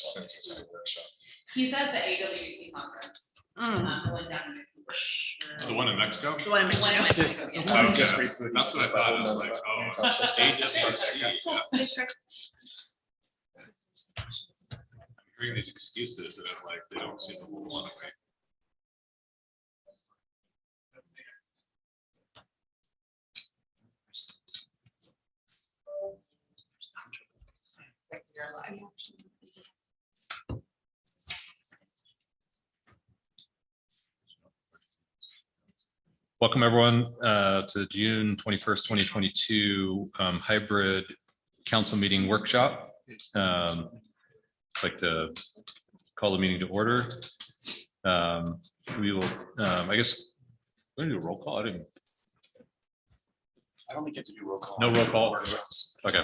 since it's a workshop. He's at the AWC conference. Going down in The one in Mexico? The one in Mexico. Just- Okay, just that's reboot what I thought. I was like, oh, AWC. I'm hearing these excuses and I'm like, they don't seem to hold one away. Welcome everyone to June 21st, 2022 hybrid council meeting workshop. I'd like to call the meeting to order. We will, I guess, we're gonna do a roll call. I I only get to do roll call. No roll call. Okay,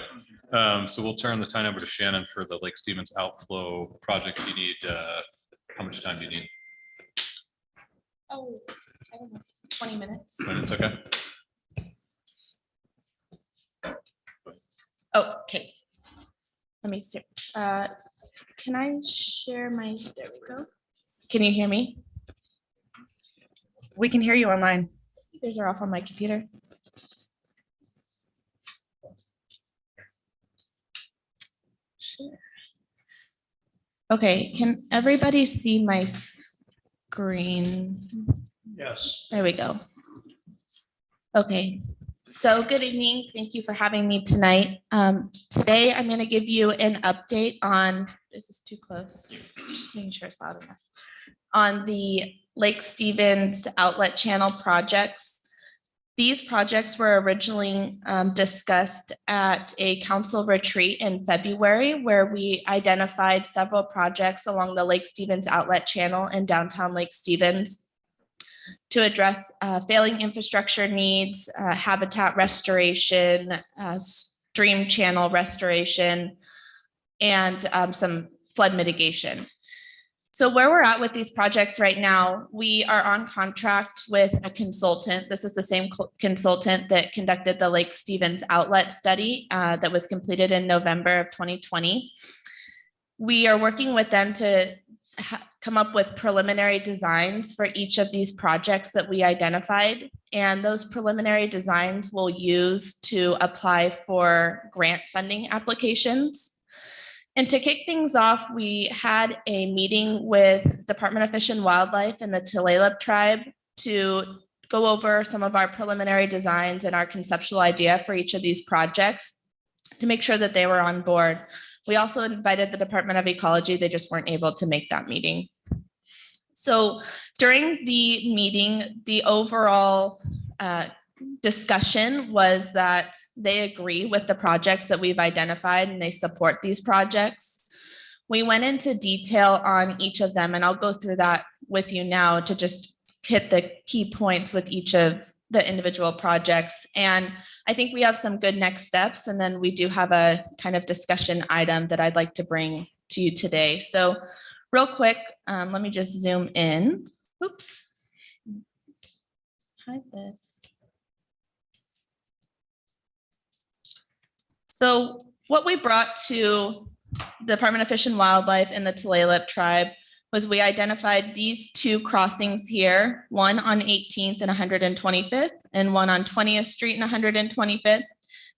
so we'll turn the time over to Shannon for the Lake Stevens outflow project. You need, how much time do you need? Oh, I don't know, 20 minutes. Minutes, okay. Oh, okay. Let me see. Can I share my, there we go. Can you hear me? We can hear you online. These are off on my computer. Sure. Okay, can everybody see my screen? Yes. There we go. Okay, so good evening. Thank you for having me tonight. Today, I'm going to give you an update on, is this too close? Just making sure it's loud enough. On the Lake Stevens outlet channel projects. These projects were originally discussed at a council retreat in February, where we identified several projects along the Lake Stevens outlet channel in downtown Lake Stevens to address failing infrastructure needs, habitat restoration, stream channel restoration, and some flood mitigation. So where we're at with these projects right now, we are on contract with a consultant. This is the same consultant that conducted the Lake Stevens outlet study that was completed in November of 2020. We are working with them to come up with preliminary designs for each of these projects that we identified. And those preliminary designs we'll use to apply for grant funding applications. And to kick things off, we had a meeting with Department of Fish and Wildlife and the Tulalip tribe to go over some of our preliminary designs and our conceptual idea for each of these projects to make sure that they were on board. We also invited the Department of Ecology. They just weren't able to make that meeting. So during the meeting, the overall discussion was that they agree with the projects that we've identified and they support these projects. We went into detail on each of them, and I'll go through that with you now to just hit the key points with each of the individual projects. And I think we have some good next steps, and then we do have a kind of discussion item that I'd like to bring to you today. So real quick, let me just zoom in. Oops. Hide this. So what we brought to the Department of Fish and Wildlife and the Tulalip tribe was we identified these two crossings here, one on 18th and 125th and one on 20th Street and 125th.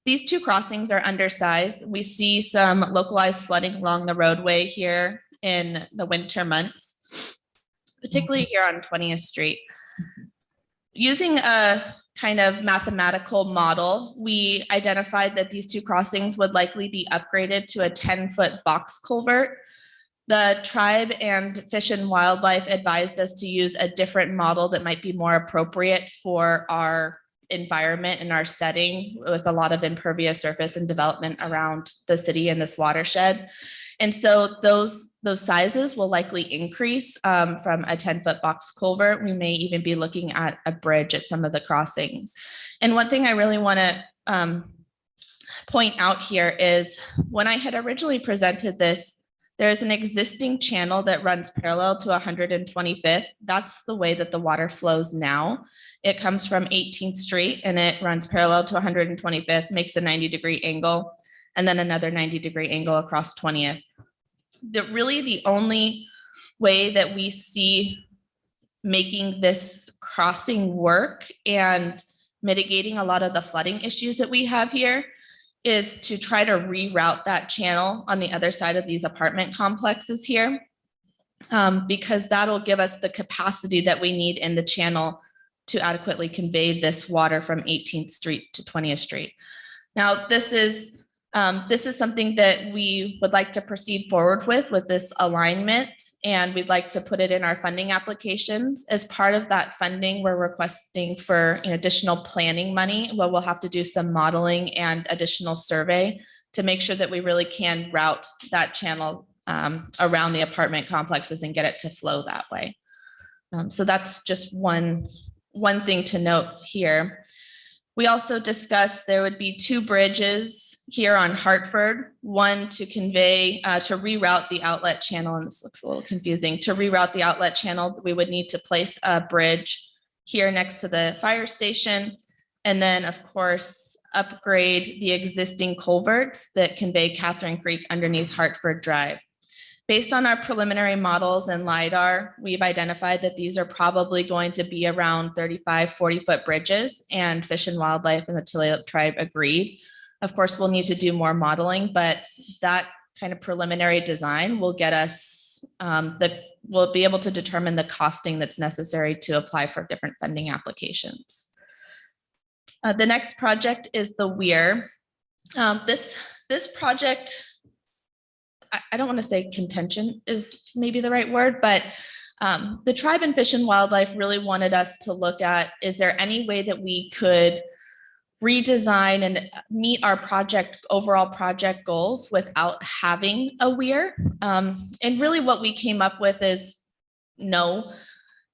These two crossings are undersized. We see some localized flooding along the roadway here in the winter months, particularly here on 20th Street. Using a kind of mathematical model, we identified that these two crossings would likely be upgraded to a 10-foot box culvert. The tribe and Fish and Wildlife advised us to use a different model that might be more appropriate for our environment and our setting with a lot of impervious surface and development around the city and this watershed. And so those sizes will likely increase from a 10-foot box culvert. We may even be looking at a bridge at some of the crossings. And one thing I really want to point out here is when I had originally presented this, there's an existing channel that runs parallel to 125th. That's the way that the water flows now. It comes from 18th Street and it runs parallel to 125th, makes a 90-degree angle, and then another 90-degree angle across 20th. really the only way that we see making this crossing work and mitigating a lot of the flooding issues that we have here is to try to reroute that channel on the other side of these apartment complexes here. Because that'll give us the capacity that we need in the channel to adequately convey this water from 18th Street to 20th Street. Now, this is something that we would like to proceed forward with this alignment, and we'd like to put it in our funding applications. As part of that funding, we're requesting for additional planning money. Well, we'll have to do some modeling and additional survey to make sure that we really can route that channel around the apartment complexes and get it to flow that way. So that's just one thing to note here. We also discussed there would be 2 bridges here on Hartford, one to convey, to reroute the outlet channel, and this looks a little confusing. To reroute the outlet channel, we would need to place a bridge here next to the fire station, and then of course, upgrade the existing culverts that convey Catherine Creek underneath Hartford Drive. Based on our preliminary models and LiDAR, we've identified that these are probably going to be around 35, 40-foot bridges, and Fish and Wildlife and the Tulalip tribe agreed. Of course, we'll need to do more modeling, but that kind of preliminary design will get us, we'll be able to determine the costing that's necessary to apply for different funding applications. The next project is the weir. This project, I don't want to say contention is maybe the right word, but the tribe and Fish and Wildlife really wanted us to look at, is there any way that we could redesign and meet our overall project goals without having a weir? And really what we came up with is no.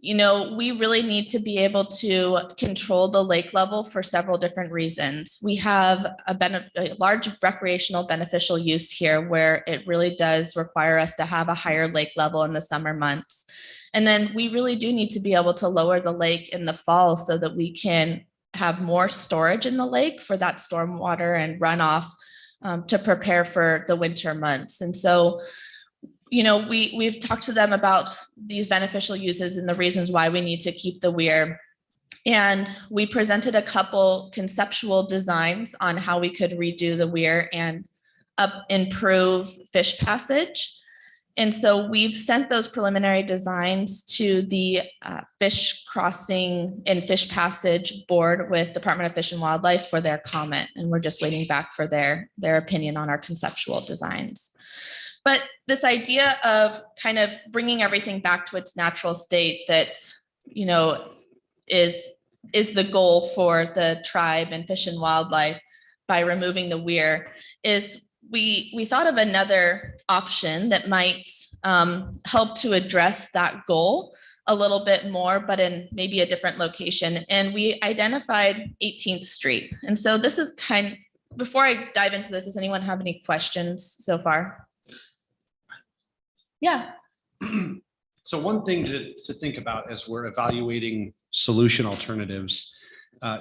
We really need to be able to control the lake level for several different reasons. We have a large recreational beneficial use here where it really does require us to have a higher lake level in the summer months. And then we really do need to be able to lower the lake in the fall so that we can have more storage in the lake for that stormwater and runoff to prepare for the winter months. And so we've talked to them about these beneficial uses and the reasons why we need to keep the weir. And we presented a couple conceptual designs on how we could redo the weir and improve fish passage. And so we've sent those preliminary designs to the Fish Crossing and Fish Passage Board with Department of Fish and Wildlife for their comment. And we're just waiting back for their opinion on our conceptual designs. But this idea of kind of bringing everything back to its natural state that, is the goal for the tribe and Fish and Wildlife by removing the weir is we thought of another option that might help to address that goal a little bit more, but in maybe a different location. And we identified 18th Street. And so this is before I dive into this, does anyone have any questions so far? Yeah. So one thing to think about as we're evaluating solution alternatives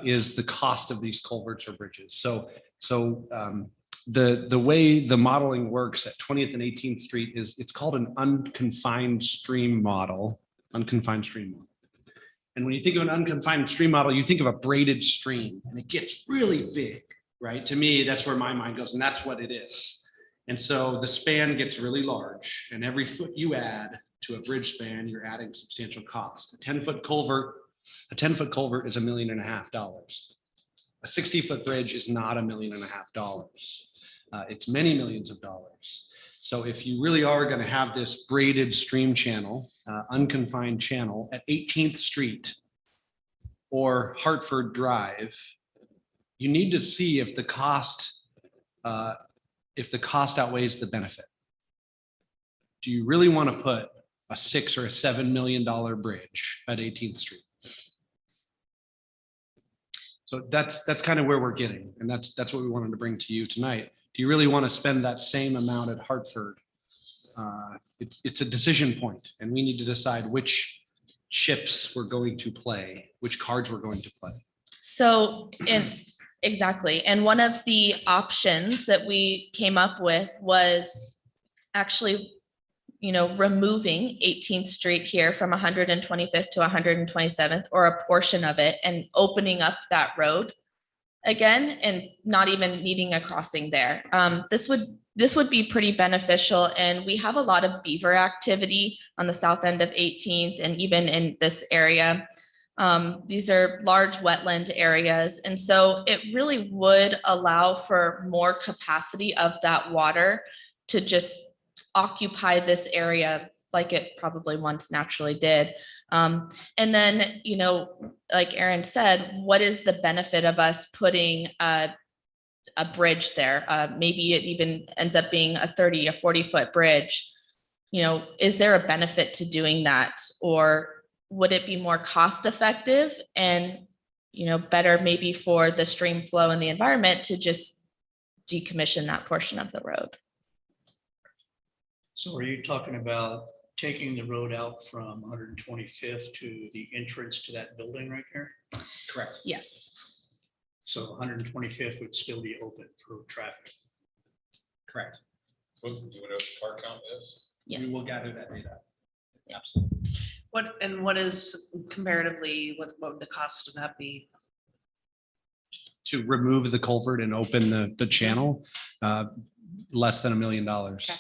is the cost of these culverts or bridges. So the way the modeling works at 20th and 18th Street is it's called an unconfined stream model. And when you think of an unconfined stream model, you think of a braided stream, and it gets really big, right? To me, that's where my mind goes, and that's what it is. And so the span gets really large, and every foot you add to a bridge span, you're adding substantial cost. A 10-foot culvert is $1.5 million. A 60-foot bridge is not $1.5 million. It's many millions of dollars. So if you really are going to have this braided stream channel, unconfined channel at 18th Street or Hartford Drive, you need to see if the cost outweighs the benefit. Do you really want to put a $6 or $7 million bridge at 18th Street? So that's kind of where we're getting, and that's what we wanted to bring to you tonight. Do you really want to spend that same amount at Hartford? It's a decision point, and we need to decide which chips we're going to play, which cards we're going to play. So exactly. And one of the options that we came up with was actually removing 18th Street here from 125th to 127th, or a portion of it, and opening up that road again, and not even needing a crossing there. This would be pretty beneficial, and we have a lot of beaver activity on the south end of 18th and even in this area. These are large wetland areas, and so it really would allow for more capacity of that water to just occupy this area like it probably once naturally did. And then, like Aaron said, what is the benefit of us putting a bridge there? Maybe it even ends up being a 30, a 40-foot bridge. Is there a benefit to doing that? Or would it be more cost effective and, better maybe for the stream flow and the environment to just decommission that portion of the road? So are you talking about taking the road out from 125th to the entrance to that building right there? Correct. Yes. So 125th would still be open for traffic. Correct. Do you know what the car count is? Yes. We will gather that data. Absolutely. What is comparatively, what would the cost of that be? To remove the culvert and open the channel, less than $1 million. Okay.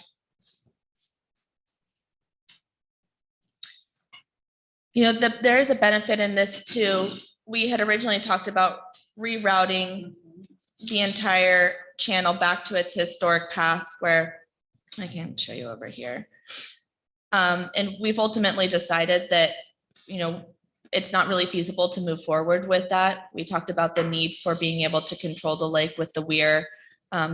There is a benefit in this too. We had originally talked about rerouting the entire channel back to its historic path, where I can show you over here. And we've ultimately decided that, it's not really feasible to move forward with that. We talked about the need for being able to control the lake with the weir.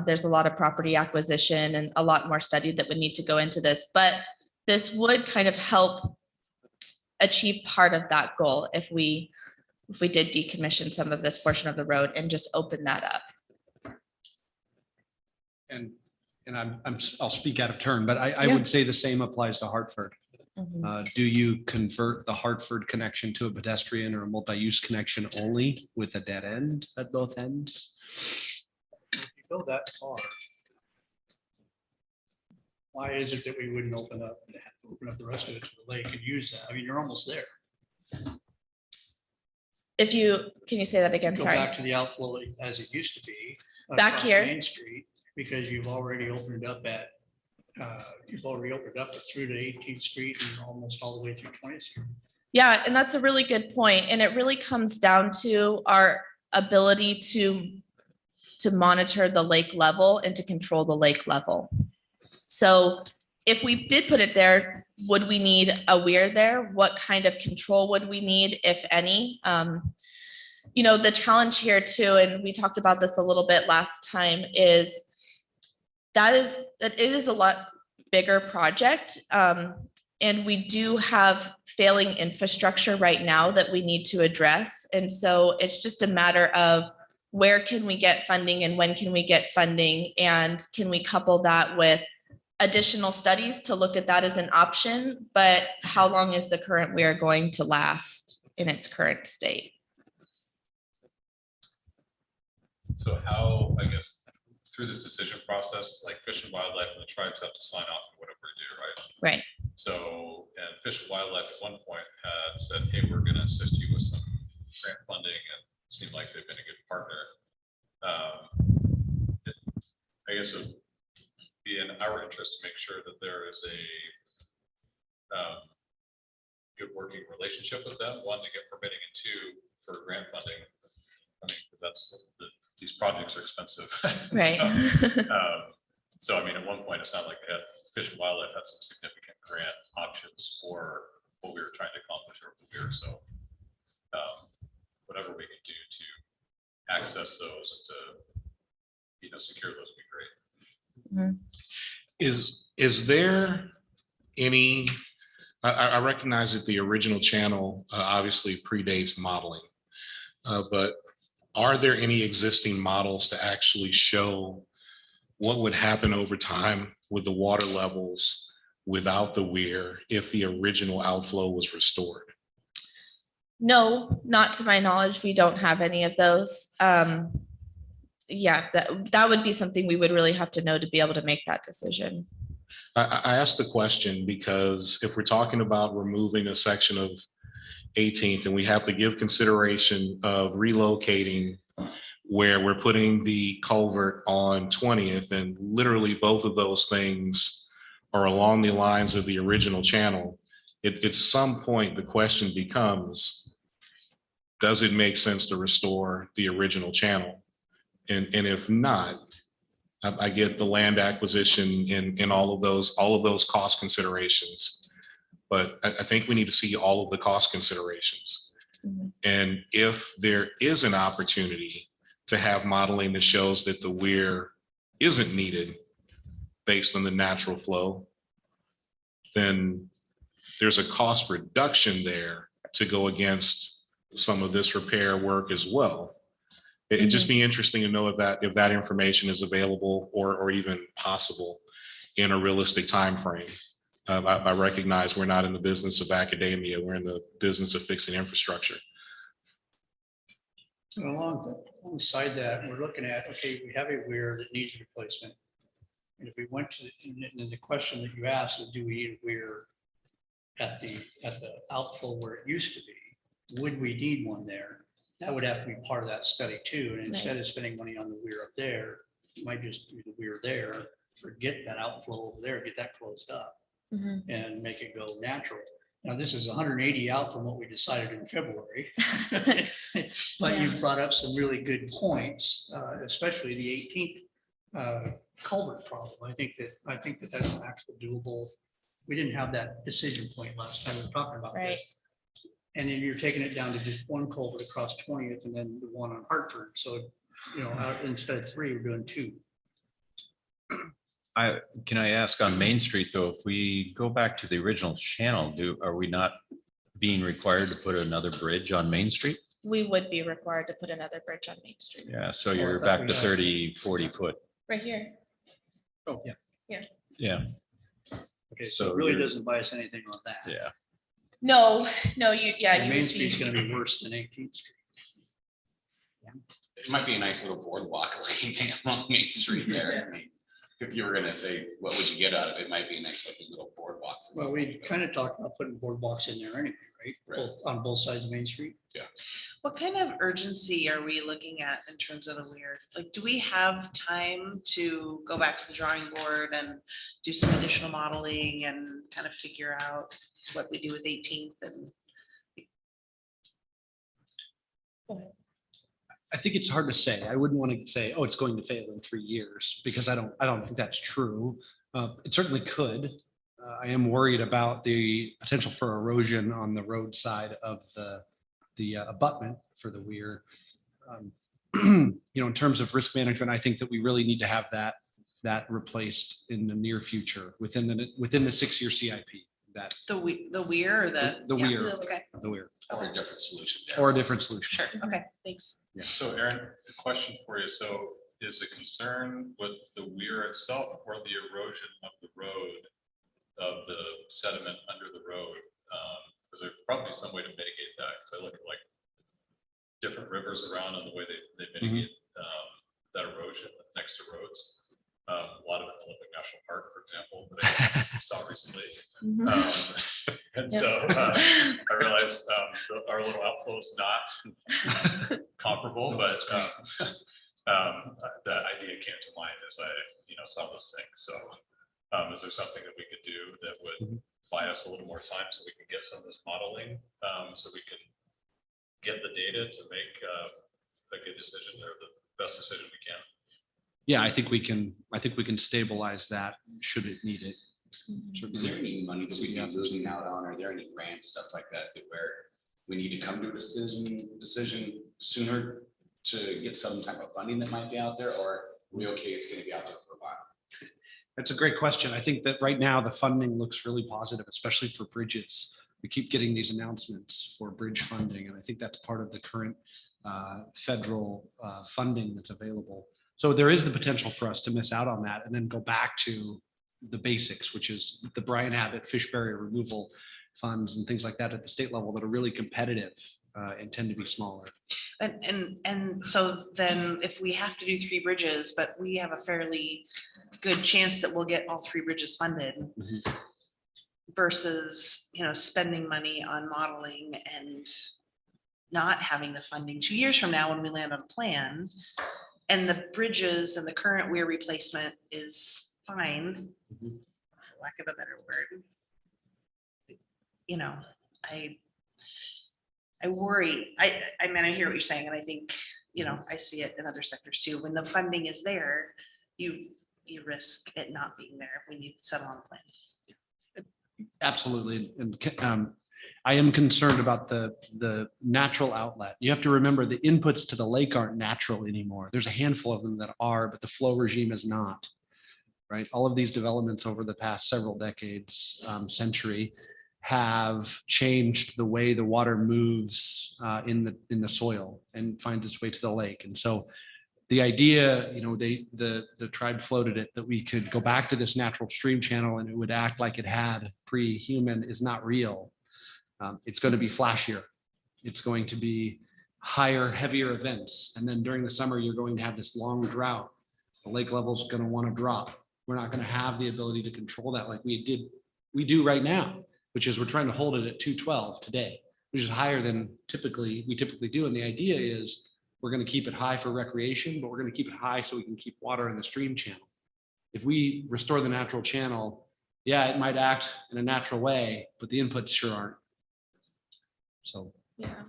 There's a lot of property acquisition and a lot more study that would need to go into this, but this would kind of help achieve part of that goal if we did decommission some of this portion of the road and just open that up. And I'll speak out of turn, but I Yeah. would say the same applies to Hartford. Mhm. Do you convert the Hartford connection to a pedestrian or a multi-use connection only with a dead end at both ends? If you go that far, why is it that we wouldn't open up the rest of it to the lake and use that? I mean, you're almost there. Can you say that again? Go Sorry. back to the outflow as it used to be. Back across here? Main Street, because you've already opened up through to 18th Street and almost all the way through 20th Street. Yeah, and that's a really good point. And it really comes down to our ability to monitor the lake level and to control the lake level. So if we did put it there, would we need a weir there? What kind of control would we need, if any? The challenge here too, and we talked about this a little bit last time, is that it is a lot bigger project. And we do have failing infrastructure right now that we need to address. And so it's just a matter of where can we get funding and when can we get funding? And can we couple that with additional studies to look at that as an option? But how long is the current weir going to last in its current state? So how, I guess, through this decision process, like Fish and Wildlife and the tribes have to sign off on whatever we do, right? Right. So, and Fish and Wildlife at one point had said, hey, we're gonna assist you with some grant funding, and seemed like they've been a good partner. I guess it would be in our interest to make sure that there is a good working relationship with them, one, to get permitting, and two, for grant funding. I mean, these projects are expensive. Right. So, I mean, at one point, it sounded like they had Fish and Wildlife had some significant grant options for what we were trying to accomplish over the year. So whatever we can do to access those and to, secure those would be great. Mhm. Is there any, I recognize that the original channel obviously predates modeling, but are there any existing models to actually show what would happen over time with the water levels without the weir if the original outflow was restored? No, not to my knowledge. We don't have any of those. Yeah, that would be something we would really have to know to be able to make that decision. I asked the question because if we're talking about removing a section of 18th and we have to give consideration of relocating where we're putting the culvert on 20th, and literally both of those things are along the lines of the original channel, at some point, the question becomes, does it make sense to restore the original channel? And if not, I get the land acquisition and all of those cost considerations. But I think we need to see all of the cost considerations. Mhm. And if there is an opportunity to have modeling that shows that the weir isn't needed based on the natural flow, then there's a cost reduction there to go against some of this repair work as well. It'd just be interesting to know if that information is available or even possible in a realistic timeframe. I recognize we're not in the business of academia, we're in the business of fixing infrastructure. And alongside that, we're looking at, okay, we have a weir that needs replacement. And if we went to, and the question that you asked is, do we need a weir at the outflow where it used to be? Would we need one there? That would have to be part of that study too. And instead of spending money on the weir up there, you might just do the weir there, forget that outflow over there, get that closed up Mhm. and make it go natural. Now, this is 180 out from what we decided in February. But you've brought up some really good points, especially the 18th culvert problem. I think that that's an actual doable. We didn't have that decision point last time we were talking about Right. this. And then you're taking it down to just one culvert across 20th and then the one on Hartford. So, instead of 3, we're doing 2. Can I ask on Main Street though, if we go back to the original channel, are we not being required to put another bridge on Main Street? We would be required to put another bridge on Main Street, Yeah, so I you're thought back we to had- 30, 40 foot. right here. Oh, yeah. Yeah, Okay, so So it really you're- doesn't buy us anything on that. yeah. No, And Main would Street's be- gonna be worse than 18th Street. It might be a nice little boardwalk laying along Main Street there. I mean, if you were gonna say, what would you get out of it? It might be a nice looking little boardwalk. Well, we kind of talked about putting boardwalks in there anyway, right? Right. On both sides of Main Street. What kind of urgency are we looking at in terms of the weir? Like, do we have time to go back to the drawing board and do some additional modeling and kind of figure out what we do with 18th and I think it's hard to say. I wouldn't want to say, oh, it's going to fail in 3 years, because I don't think that's true. It certainly could. I am worried about the potential for erosion on the roadside of the abutment for the weir. In terms of risk management, I think that we really need to have that replaced in the near future within the 6-year CIP. That the weir or the? the yeah, weir, Okay, the weir, Or a different solution. or a different solution. sure. Okay, thanks. So Aaron, a question for you. So is the concern with the weir itself or the erosion of the road, of the sediment under the road? Because there's probably some way to mitigate that. Because I look at like different rivers around and the way they mitigate that erosion next to roads. A lot of it in Olympic National Park, for example, that I saw recently. Mhm. And so I realized our little outflow is not comparable, but the idea came to mind as I, saw those things. So is there something that we could do that would buy us a little more time so we can get some of this modeling, so we can get the data to make a good decision or the best decision we can? Yeah, I think we can stabilize that should it need it. Is there any money that we can be losing out on? Are there any grants, stuff like that, where we need to come to a decision sooner to get some type of funding that might be out there, or are we okay, it's gonna be out there for a while? That's a great question. I think that right now the funding looks really positive, especially for bridges. We keep getting these announcements for bridge funding, and I think that's part of the current federal funding that's available. So there is the potential for us to miss out on that and then go back to the basics, which is the Brian Abbott fish barrier removal funds and things like that at the state level that are really competitive and tend to be smaller. And so then if we have to do 3 bridges, but we have a fairly good chance that we'll get all 3 bridges funded Mhm. versus, spending money on modeling and not having the funding 2 years from now when we land on a plan. And the bridges and the current weir replacement is fine, Mhm. for lack of a better word. I worry. I mean, I hear what you're saying, and I think, I see it in other sectors too. When the funding is there, you risk it not being there when you settle on a plan. Absolutely. And I am concerned about the natural outlet. You have to remember the inputs to the lake aren't natural anymore. There's a handful of them that are, but the flow regime is not. Right? All of these developments over the past several decades, century, have changed the way the water moves in the soil and finds its way to the lake. And so the idea, the tribe floated it that we could go back to this natural stream channel and it would act like it had pre-human is not real. It's going to be flashier. It's going to be higher, heavier events. And then during the summer, you're going to have this long drought. The lake level is going to want to drop. We're not going to have the ability to control that like we do right now, which is we're trying to hold it at 212 today, which is higher than we typically do. And the idea is we're going to keep it high for recreation, but we're going to keep it high so we can keep water in the stream channel. If we restore the natural channel, yeah, it might act in a natural way, but the inputs sure aren't. So. Yeah.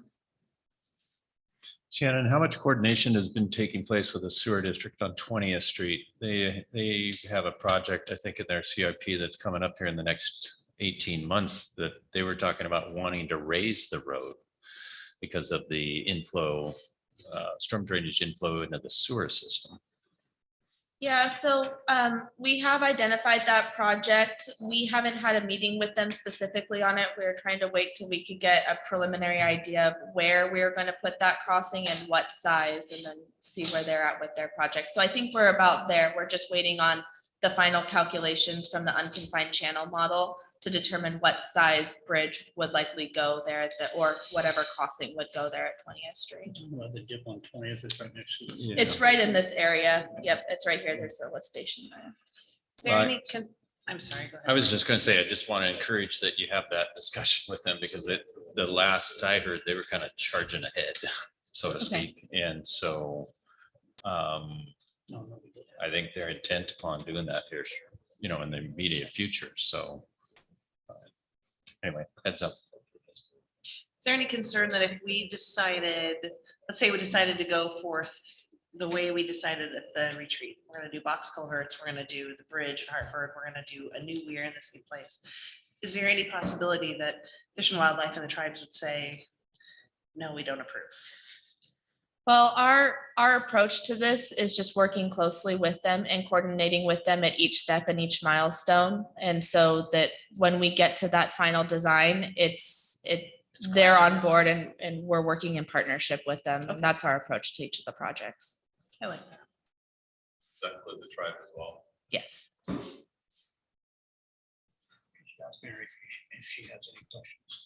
Shannon, how much coordination has been taking place with the sewer district on 20th Street? They have a project, I think, in their CIP that's coming up here in the next 18 months that they were talking about wanting to raise the road because of the inflow, storm drainage inflow into the sewer system. Yeah, so we have identified that project. We haven't had a meeting with them specifically on it. We were trying to wait till we could get a preliminary idea of where we were going to put that crossing and what size, and then see where they're at with their project. So I think we're about there. We're just waiting on the final calculations from the unconfined channel model to determine what size bridge would likely go there or whatever crossing would go there at 20th Street. The dip on 20th is right next to it. Yeah. It's right in this area. Yep, it's right here. There's a lift station there. Is there Right. any, I'm sorry, go ahead. I was just going to say, I just want to encourage that you have that discussion with them because the last I heard, they were kind of charging ahead, so to Okay. speak. And so No, we did. I think they're intent upon doing that here, in the immediate future. So anyway, heads up. Is there any concern that if we decided, let's say we decided to go forth the way we decided at the retreat, we're gonna do box culverts, we're gonna do the bridge in Hartford, we're gonna do a new weir in this new place. Is there any possibility that Fish and Wildlife and the tribes would say, no, we don't approve? Well, our approach to this is just working closely with them and coordinating with them at each step and each milestone. And so that when we get to that final design, they're on board and we're working in partnership with them. And that's our approach to each of the projects. I like that. Does that include the tribe as well? Yes. Just ask Mary if she has any questions.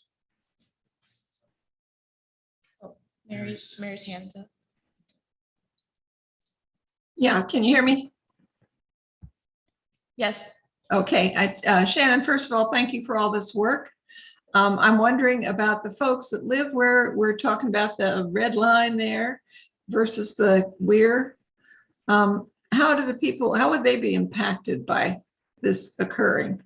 Mary's hands up. Yeah, can you hear me? Yes. Okay, Shannon, first of all, thank you for all this work. I'm wondering about the folks that live where we're talking about the red line there versus the weir. How would they be impacted by this occurring?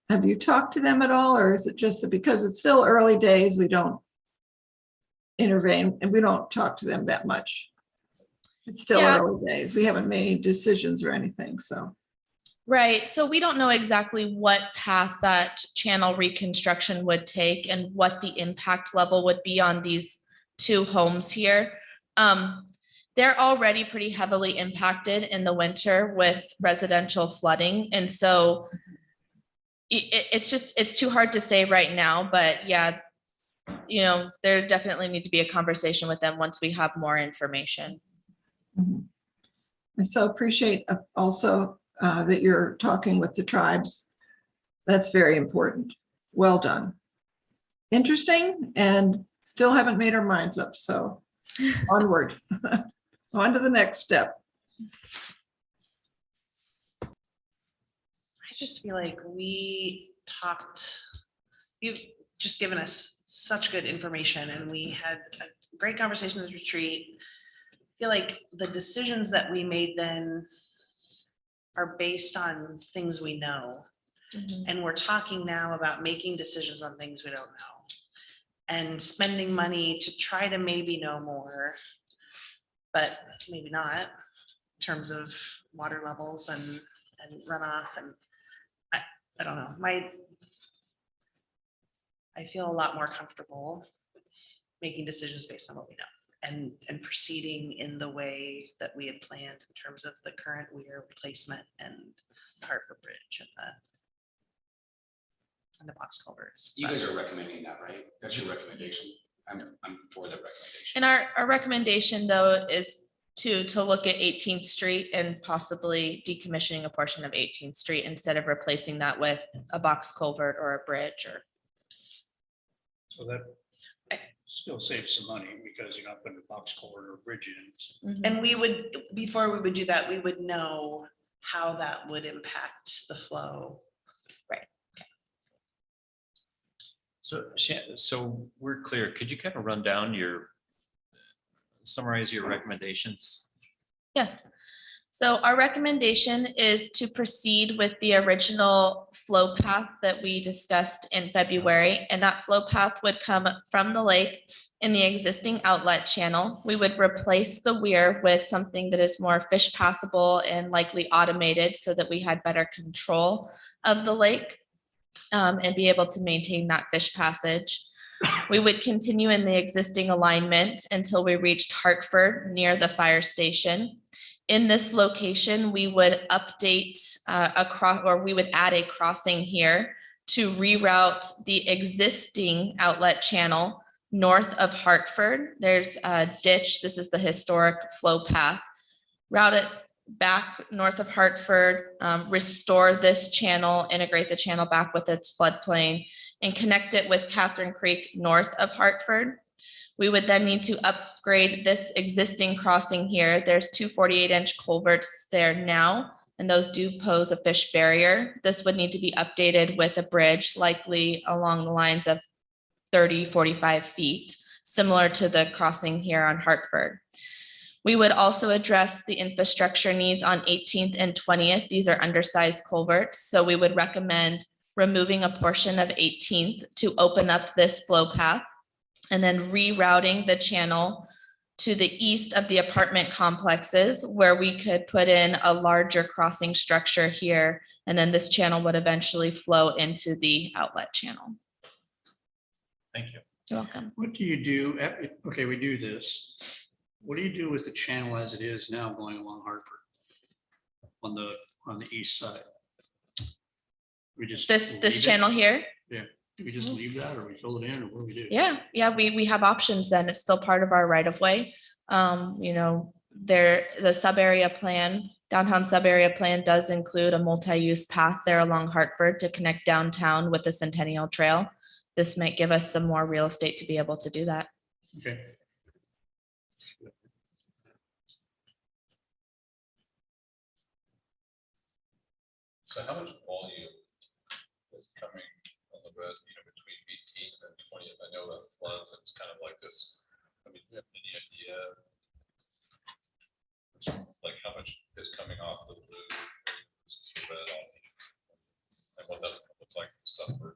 Have you talked to them at all, or is it just that because it's still early days, we don't intervene and we don't talk to them that much? It's still Yeah. early days. We haven't made any decisions or anything, so. Right. So we don't know exactly what path that channel reconstruction would take and what the impact level would be on these two homes here. They're already pretty heavily impacted in the winter with residential flooding. And so it's too hard to say right now, but yeah, there definitely need to be a conversation with them once we have more information. Mhm. I so appreciate also that you're talking with the tribes. That's very important. Well done. Interesting and Still haven't made our minds up, so onward. On to the next step. I just feel like you've just given us such good information and we had a great conversation at the retreat. I feel like the decisions that we made then are based on things we know. And we're talking now about making decisions on things we don't know and spending money to try to maybe know more, but maybe not in terms of water levels and runoff. And I don't know, I feel a lot more comfortable making decisions based on what we know and proceeding in the way that we had planned in terms of the current weir replacement and Hartford Bridge and the box culverts. You guys are recommending that, right? That's your recommendation. I'm for the recommendation. And our recommendation though is to look at 18th Street and possibly decommissioning a portion of 18th Street instead of replacing that with a box culvert or a bridge or. So that still saves some money because you're not putting a box culvert or a bridge in. And we would, before we would do that, we would know how that would impact the flow. So we're clear. Could you kind of run down summarize your recommendations? Yes. So our recommendation is to proceed with the original flow path that we discussed in February. And that flow path would come from the lake in the existing outlet channel. We would replace the weir with something that is more fish passable and likely automated so that we had better control of the lake and be able to maintain that fish passage. We would continue in the existing alignment until we reached Hartford near the fire station. In this location, we would update we would add a crossing here to reroute the existing outlet channel north of Hartford. There's a ditch. This is the historic flow path. Route it back north of Hartford, restore this channel, integrate the channel back with its floodplain, and connect it with Catherine Creek north of Hartford. We would then need to upgrade this existing crossing here. There's two 48-inch culverts there now, and those do pose a fish barrier. This would need to be updated with a bridge, likely along the lines of 30, 45 feet, similar to the crossing here on Hartford. We would also address the infrastructure needs on 18th and 20th. These are undersized culverts, so we would recommend removing a portion of 18th to open up this flow path and then rerouting the channel to the east of the apartment complexes where we could put in a larger crossing structure here. And then this channel would eventually flow into the outlet channel. Thank you. You're welcome. What do you do? Okay, we do this. What do you do with the channel as it is now going along Hartford on the east side? We just This leave it? channel here. Yeah. Do we just leave that or we fill it in or what do we do? Yeah, we have options then. It's still part of our right of way. The sub area plan, downtown sub area plan does include a multi-use path there along Hartford to connect downtown with the Centennial Trail. This might give us some more real estate to be able to do that. Okay. So how much volume is coming on the road, between 18th and 20th? I know that floods, it's kind of like this. I mean, do you have any idea? Like how much is coming off the blue? And what that looks like stuff for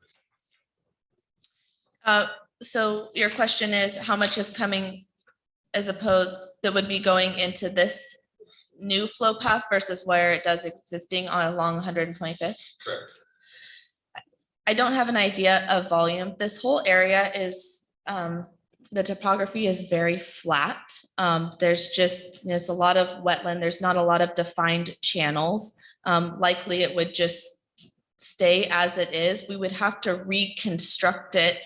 So your question is how much is coming as opposed that would be going into this new flow path versus where it does existing on along 125th? Correct. I don't have an idea of volume. This whole area is, the topography is very flat. There's a lot of wetland. There's not a lot of defined channels. Likely it would just stay as it is. We would have to reconstruct it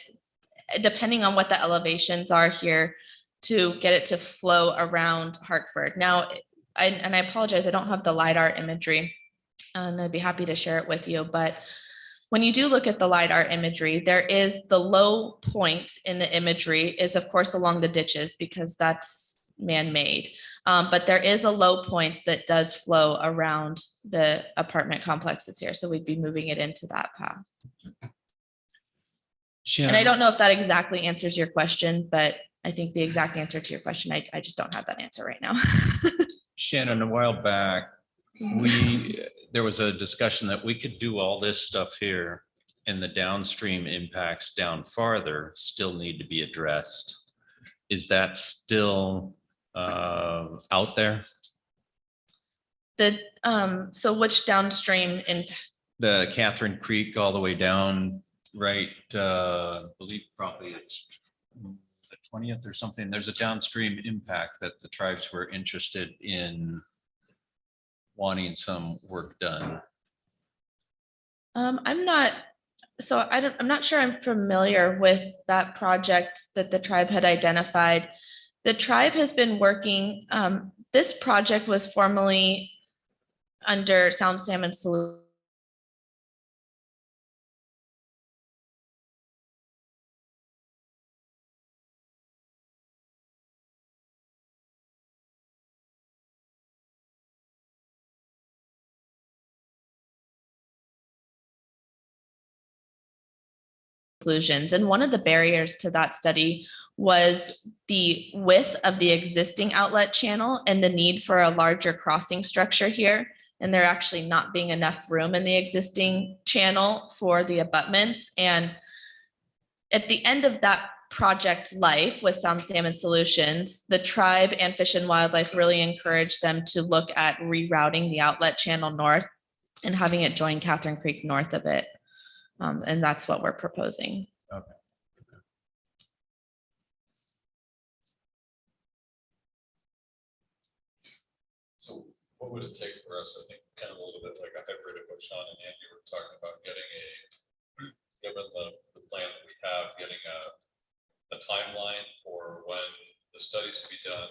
depending on what the elevations are here to get it to flow around Hartford. Now, I apologize, I don't have the LiDAR imagery and I'd be happy to share it with you, but when you do look at the LiDAR imagery, there is the low point in the imagery is of course along the ditches because that's man-made. But there is a low point that does flow around the apartment complexes here. So we'd be moving it into that path. And I don't know if that exactly answers your question, but I think the exact answer to your question, I just don't have that answer right now. Shannon, a while back, there was a discussion that we could do all this stuff here and the downstream impacts down farther still need to be addressed. Is that still out there? So which downstream in The Catherine Creek all the way down, right, I believe probably it's the 20th or something. There's a downstream impact that the tribes were interested in wanting some work done. I'm not sure I'm familiar with that project that the tribe had identified. The tribe has been working, this project was formerly under Sound Salmon Solutions. And one of the barriers to that study was the width of the existing outlet channel and the need for a larger crossing structure here. And there actually not being enough room in the existing channel for the abutments. And at the end of that project life with Sound Salmon Solutions, the tribe and Fish and Wildlife really encouraged them to look at rerouting the outlet channel north and having it join Catherine Creek north of it. And that's what we're proposing. Okay. So what would it take for us, I think, kind of a little bit like a hybrid of what Sean and Andy were talking about, getting given the plan that we have, getting a timeline for when the studies could be done,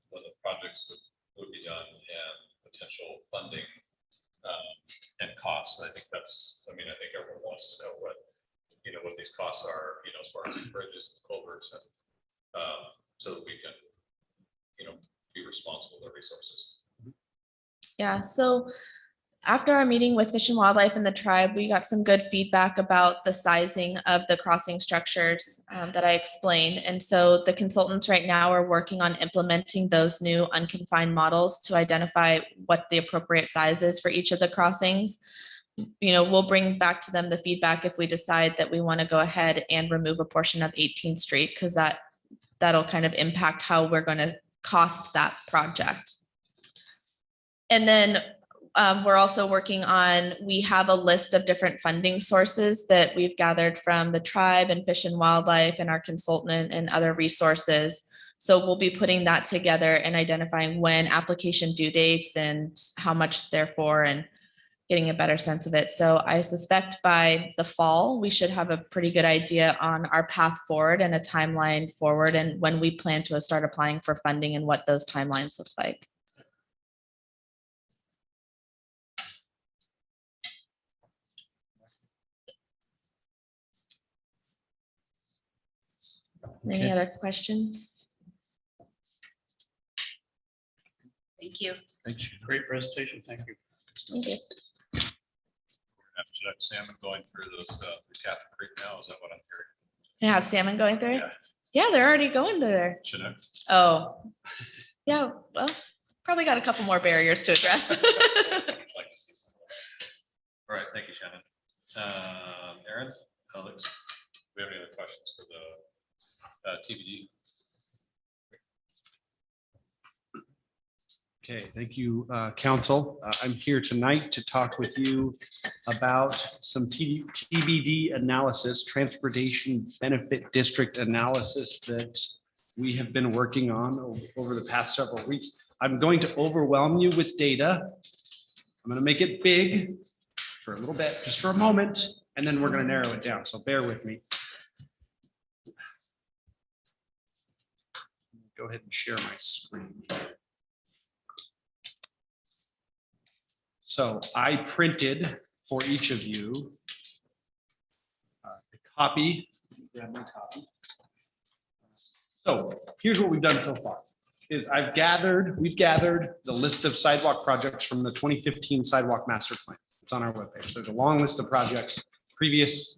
when the projects would be done, and potential funding and costs. I think that's, I mean, I think everyone wants to know what these costs are, as far as bridges and culverts, and so that we can, be responsible with our resources. Yeah, so after our meeting with Fish and Wildlife and the tribe, we got some good feedback about the sizing of the crossing structures that I explained. And so the consultants right now are working on implementing those new unconfined models to identify what the appropriate size is for each of the crossings. We'll bring back to them the feedback if we decide that we want to go ahead and remove a portion of 18th Street, because that'll kind of impact how we're going to cost that project. And then we're also working on, we have a list of different funding sources that we've gathered from the tribe and Fish and Wildlife and our consultant and other resources. So we'll be putting that together and identifying when application due dates and how much they're for and getting a better sense of it. So I suspect by the fall, we should have a pretty good idea on our path forward and a timeline forward and when we plan to start applying for funding and what those timelines look like. Any other questions? Thank you. Thanks. Great presentation. Thank you. Thank you. Should I have salmon going through those, the Catherine Creek now? Is that what I'm hearing? You have salmon going through? Yeah. Yeah, they're already going there. Should I? Oh, yeah, well, probably got a couple more barriers to address. I'd like to see some. All right, thank you, Shannon. Aaron, Alex, do we have any other questions for the TBD? Okay, thank you, council. I'm here tonight to talk with you about some TBD analysis, transportation benefit district analysis that we have been working on over the past several weeks. I'm going to overwhelm you with data. I'm going to make it big for a little bit, just for a moment, and then we're going to narrow it down. So bear with me. Go ahead and share my screen. So I printed for each of you a copy. Grab my copy. So here's what we've done so far, is we've gathered the list of sidewalk projects from the 2015 Sidewalk Master Plan. It's on our webpage. There's a long list of projects. Previous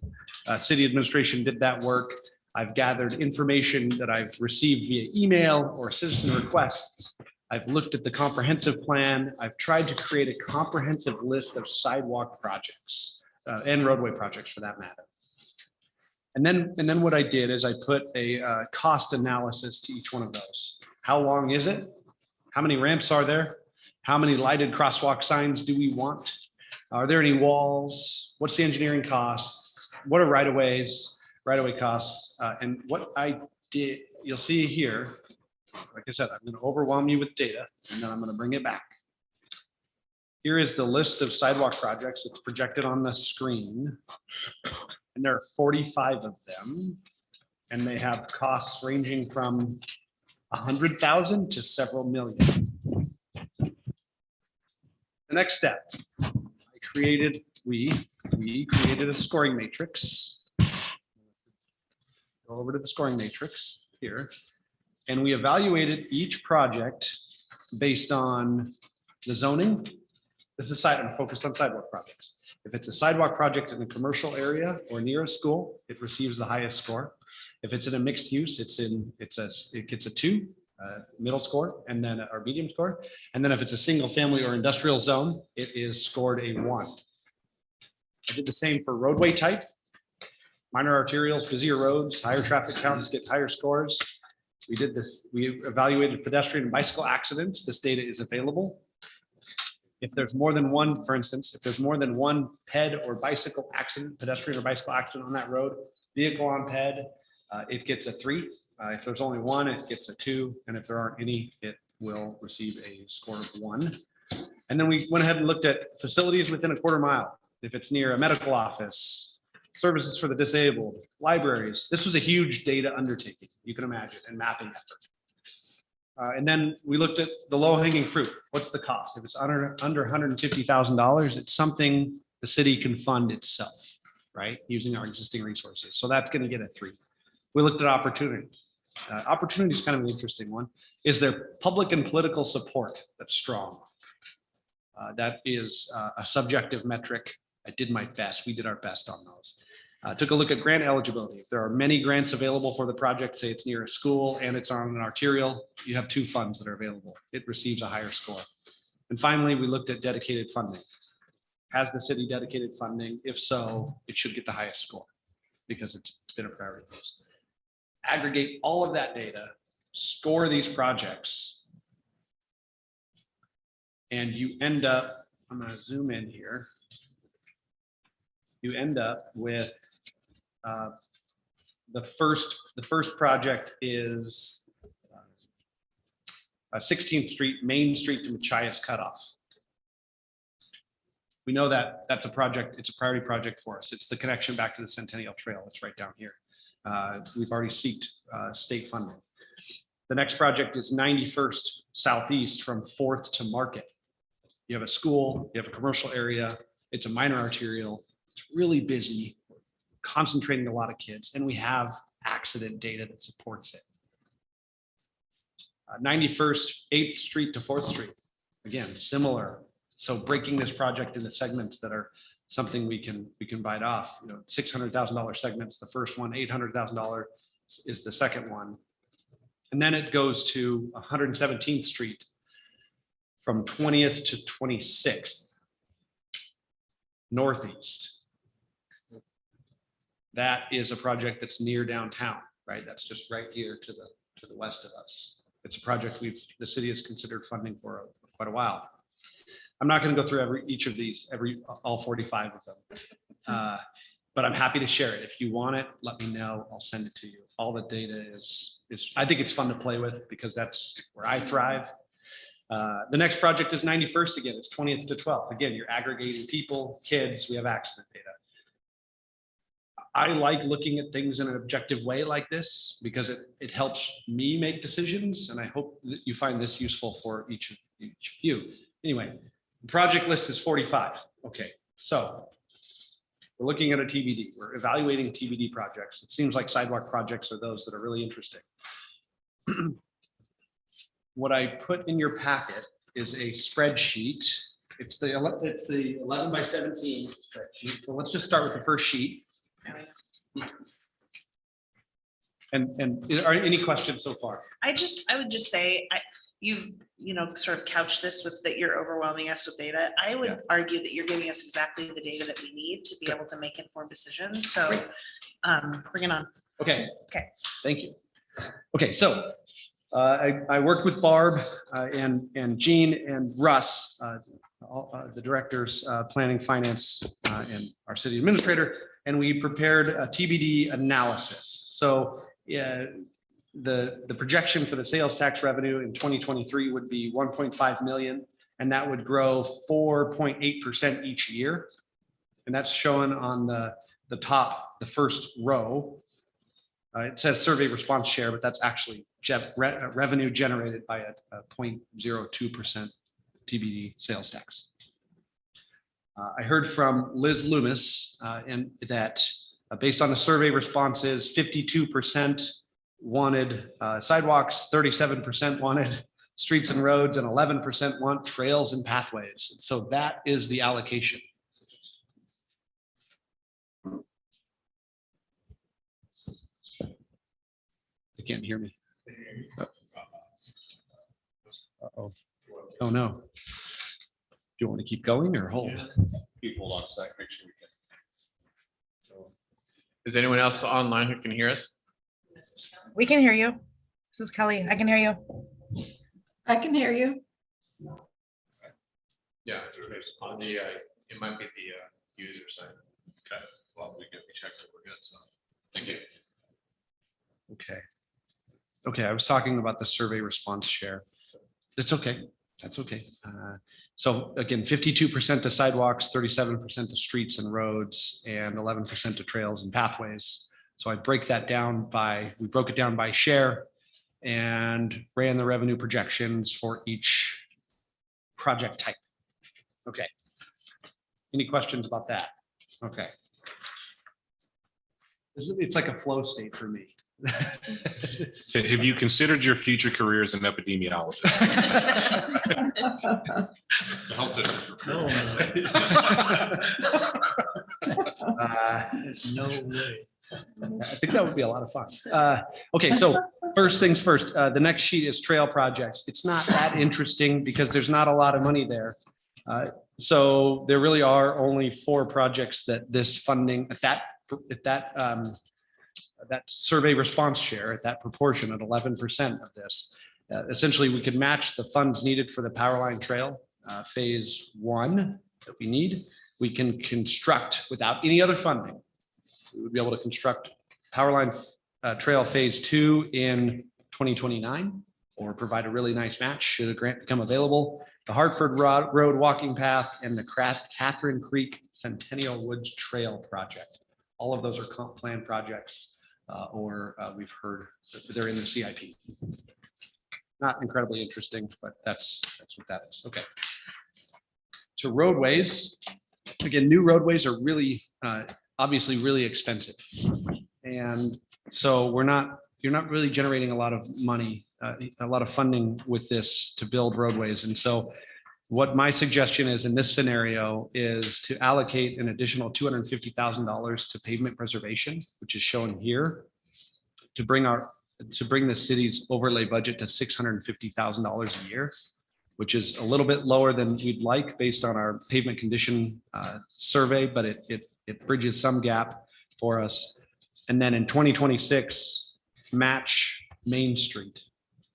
city administration did that work. I've gathered information that I've received via email or citizen requests. I've looked at the comprehensive plan. I've tried to create a comprehensive list of sidewalk projects and roadway projects for that matter. And then what I did is I put a cost analysis to each one of those. How long is it? How many ramps are there? How many lighted crosswalk signs do we want? Are there any walls? What's the engineering costs? What are right-of-way costs? And what I did, you'll see here, like I said, I'm going to overwhelm you with data and then I'm going to bring it back. Here is the list of sidewalk projects. It's projected on the screen. And there are 45 of them. And they have costs ranging from 100,000 to several million. The next step, we created a scoring matrix. Go over to the scoring matrix here. And we evaluated each project based on the zoning. This is I'm focused on sidewalk projects. If it's a sidewalk project in a commercial area or near a school, it receives the highest score. If it's in a mixed use, it gets a 2, middle score, and then our medium score. And then if it's a single family or industrial zone, it is scored a 1. I did the same for roadway type. Minor arterials, busier roads, higher traffic counts get higher scores. We did this, we evaluated pedestrian and bicycle accidents. This data is available. If there's more than one, for instance, if there's more than one ped or bicycle accident, pedestrian or bicycle accident on that road, vehicle on ped, it gets a 3. If there's only one, it gets a 2. And if there aren't any, it will receive a score of 1. And then we went ahead and looked at facilities within a quarter mile. If it's near a medical office, services for the disabled, libraries. This was a huge data undertaking, you can imagine, and mapping effort. And then we looked at the low hanging fruit. What's the cost? If it's under $150,000, it's something the city can fund itself, right? Using our existing resources. So that's going to get a 3. We looked at opportunities. Opportunity is kind of an interesting one. Is there public and political support that's strong? That is a subjective metric. I did my best. We did our best on those. Took a look at grant eligibility. If there are many grants available for the project, say it's near a school and it's on an arterial, you have 2 funds that are available. It receives a higher score. And finally, we looked at dedicated funding. Has the city dedicated funding? If so, it should get the highest score because it's been a priority. Aggregate all of that data, score these projects, and you end up, I'm going to zoom in here. You end up with the first project is 16th Street, Main Street to Machias Cutoff. We know that that's a project, it's a priority project for us. It's the connection back to the Centennial Trail. It's right down here. We've already sought state funding. The next project is 91st Southeast from 4th to Market. You have a school, you have a commercial area, it's a minor arterial, it's really busy, concentrating a lot of kids, and we have accident data that supports it. 91st, 8th Street to 4th Street, again, similar. So breaking this project into segments that are something we can bite off. You know, $600,000 segments, the first one, $800,000 is the second one. And then it goes to 117th Street from 20th to 26th, northeast. That is a project that's near downtown, right? That's just right here to the west of us. It's a project the city has considered funding for quite a while. I'm not going to go through each of these, all 45 of them. But I'm happy to share it. If you want it, let me know. I'll send it to you. All the data is I think it's fun to play with because that's where I thrive. The next project is 91st again. It's 20th to 12th. Again, you're aggregating people, kids. We have accident data. I like looking at things in an objective way like this because it helps me make decisions. And I hope that you find this useful for each of you. Anyway, the project list is 45. Okay, so We're looking at a TBD. We're evaluating TBD projects. It seems like sidewalk projects are those that are really interesting. What I put in your packet is a spreadsheet. It's the 11 by 17 spreadsheet. So let's just start with the first sheet. And are any questions so far? I would just say, you've, sort of couched this with that you're overwhelming us with data. I would argue that you're giving us exactly the data that we need to be able to make informed decisions. So bring it on. Okay. Okay. Thank you. Okay, so I worked with Barb and Jean and Russ, the directors, planning, finance, and our city administrator, and we prepared a TBD analysis. So the projection for the sales tax revenue in 2023 would be 1.5 million, and that would grow 4.8% each year. And that's shown on the top, the first row. It says survey response share, but that's actually revenue generated by a 0.02% TBD sales tax. I heard from Liz Loomis and that based on the survey responses, 52% wanted sidewalks, 37% wanted streets and roads, and 11% want trails and pathways. So that is the allocation. You can't hear me. Uh-oh. Oh, no. Do you want to keep going or hold? Hold on a sec, make sure we can. Is anyone else online who can hear us? We can hear you. This is Kelly. I can hear you. I can hear you. Yeah, on the, it might be the user side. Okay, well, we checked it, we're good, so, thank you. Okay. Okay, I was talking about the survey response share. It's okay. That's okay. So again, 52% to sidewalks, 37% to streets and roads, and 11% to trails and pathways. So I break that down we broke it down by share and ran the revenue projections for each project type. Okay. Any questions about that? Okay. It's like a flow state for me. Have you considered your future career as an epidemiologist? The health district. No way. I think that would be a lot of fun. Okay, so first things first, the next sheet is trail projects. It's not that interesting because there's not a lot of money there. So there really are only 4 projects that this funding at that survey response share at that proportion at 11% of this. Essentially, we could match the funds needed for the Powerline Trail phase 1 that we need. We can construct without any other funding. We would be able to construct Powerline Trail phase 2 in 2029 or provide a really nice match should a grant become available. The Hartford Road walking path and the Catherine Creek Centennial Woods Trail project. All of those are comp plan projects. Or we've heard that they're in the CIP. Not incredibly interesting, but that's what that is. Okay. To roadways, again, new roadways are really obviously really expensive, and so you're not really generating a lot of money, a lot of funding with this to build roadways, and so. What my suggestion is in this scenario is to allocate an additional $250,000 to pavement preservation, which is shown here, to bring the city's overlay budget to $650,000 a year, which is a little bit lower than we'd like based on our pavement condition survey, but it bridges some gap for us. And then in 2026, match Main Street.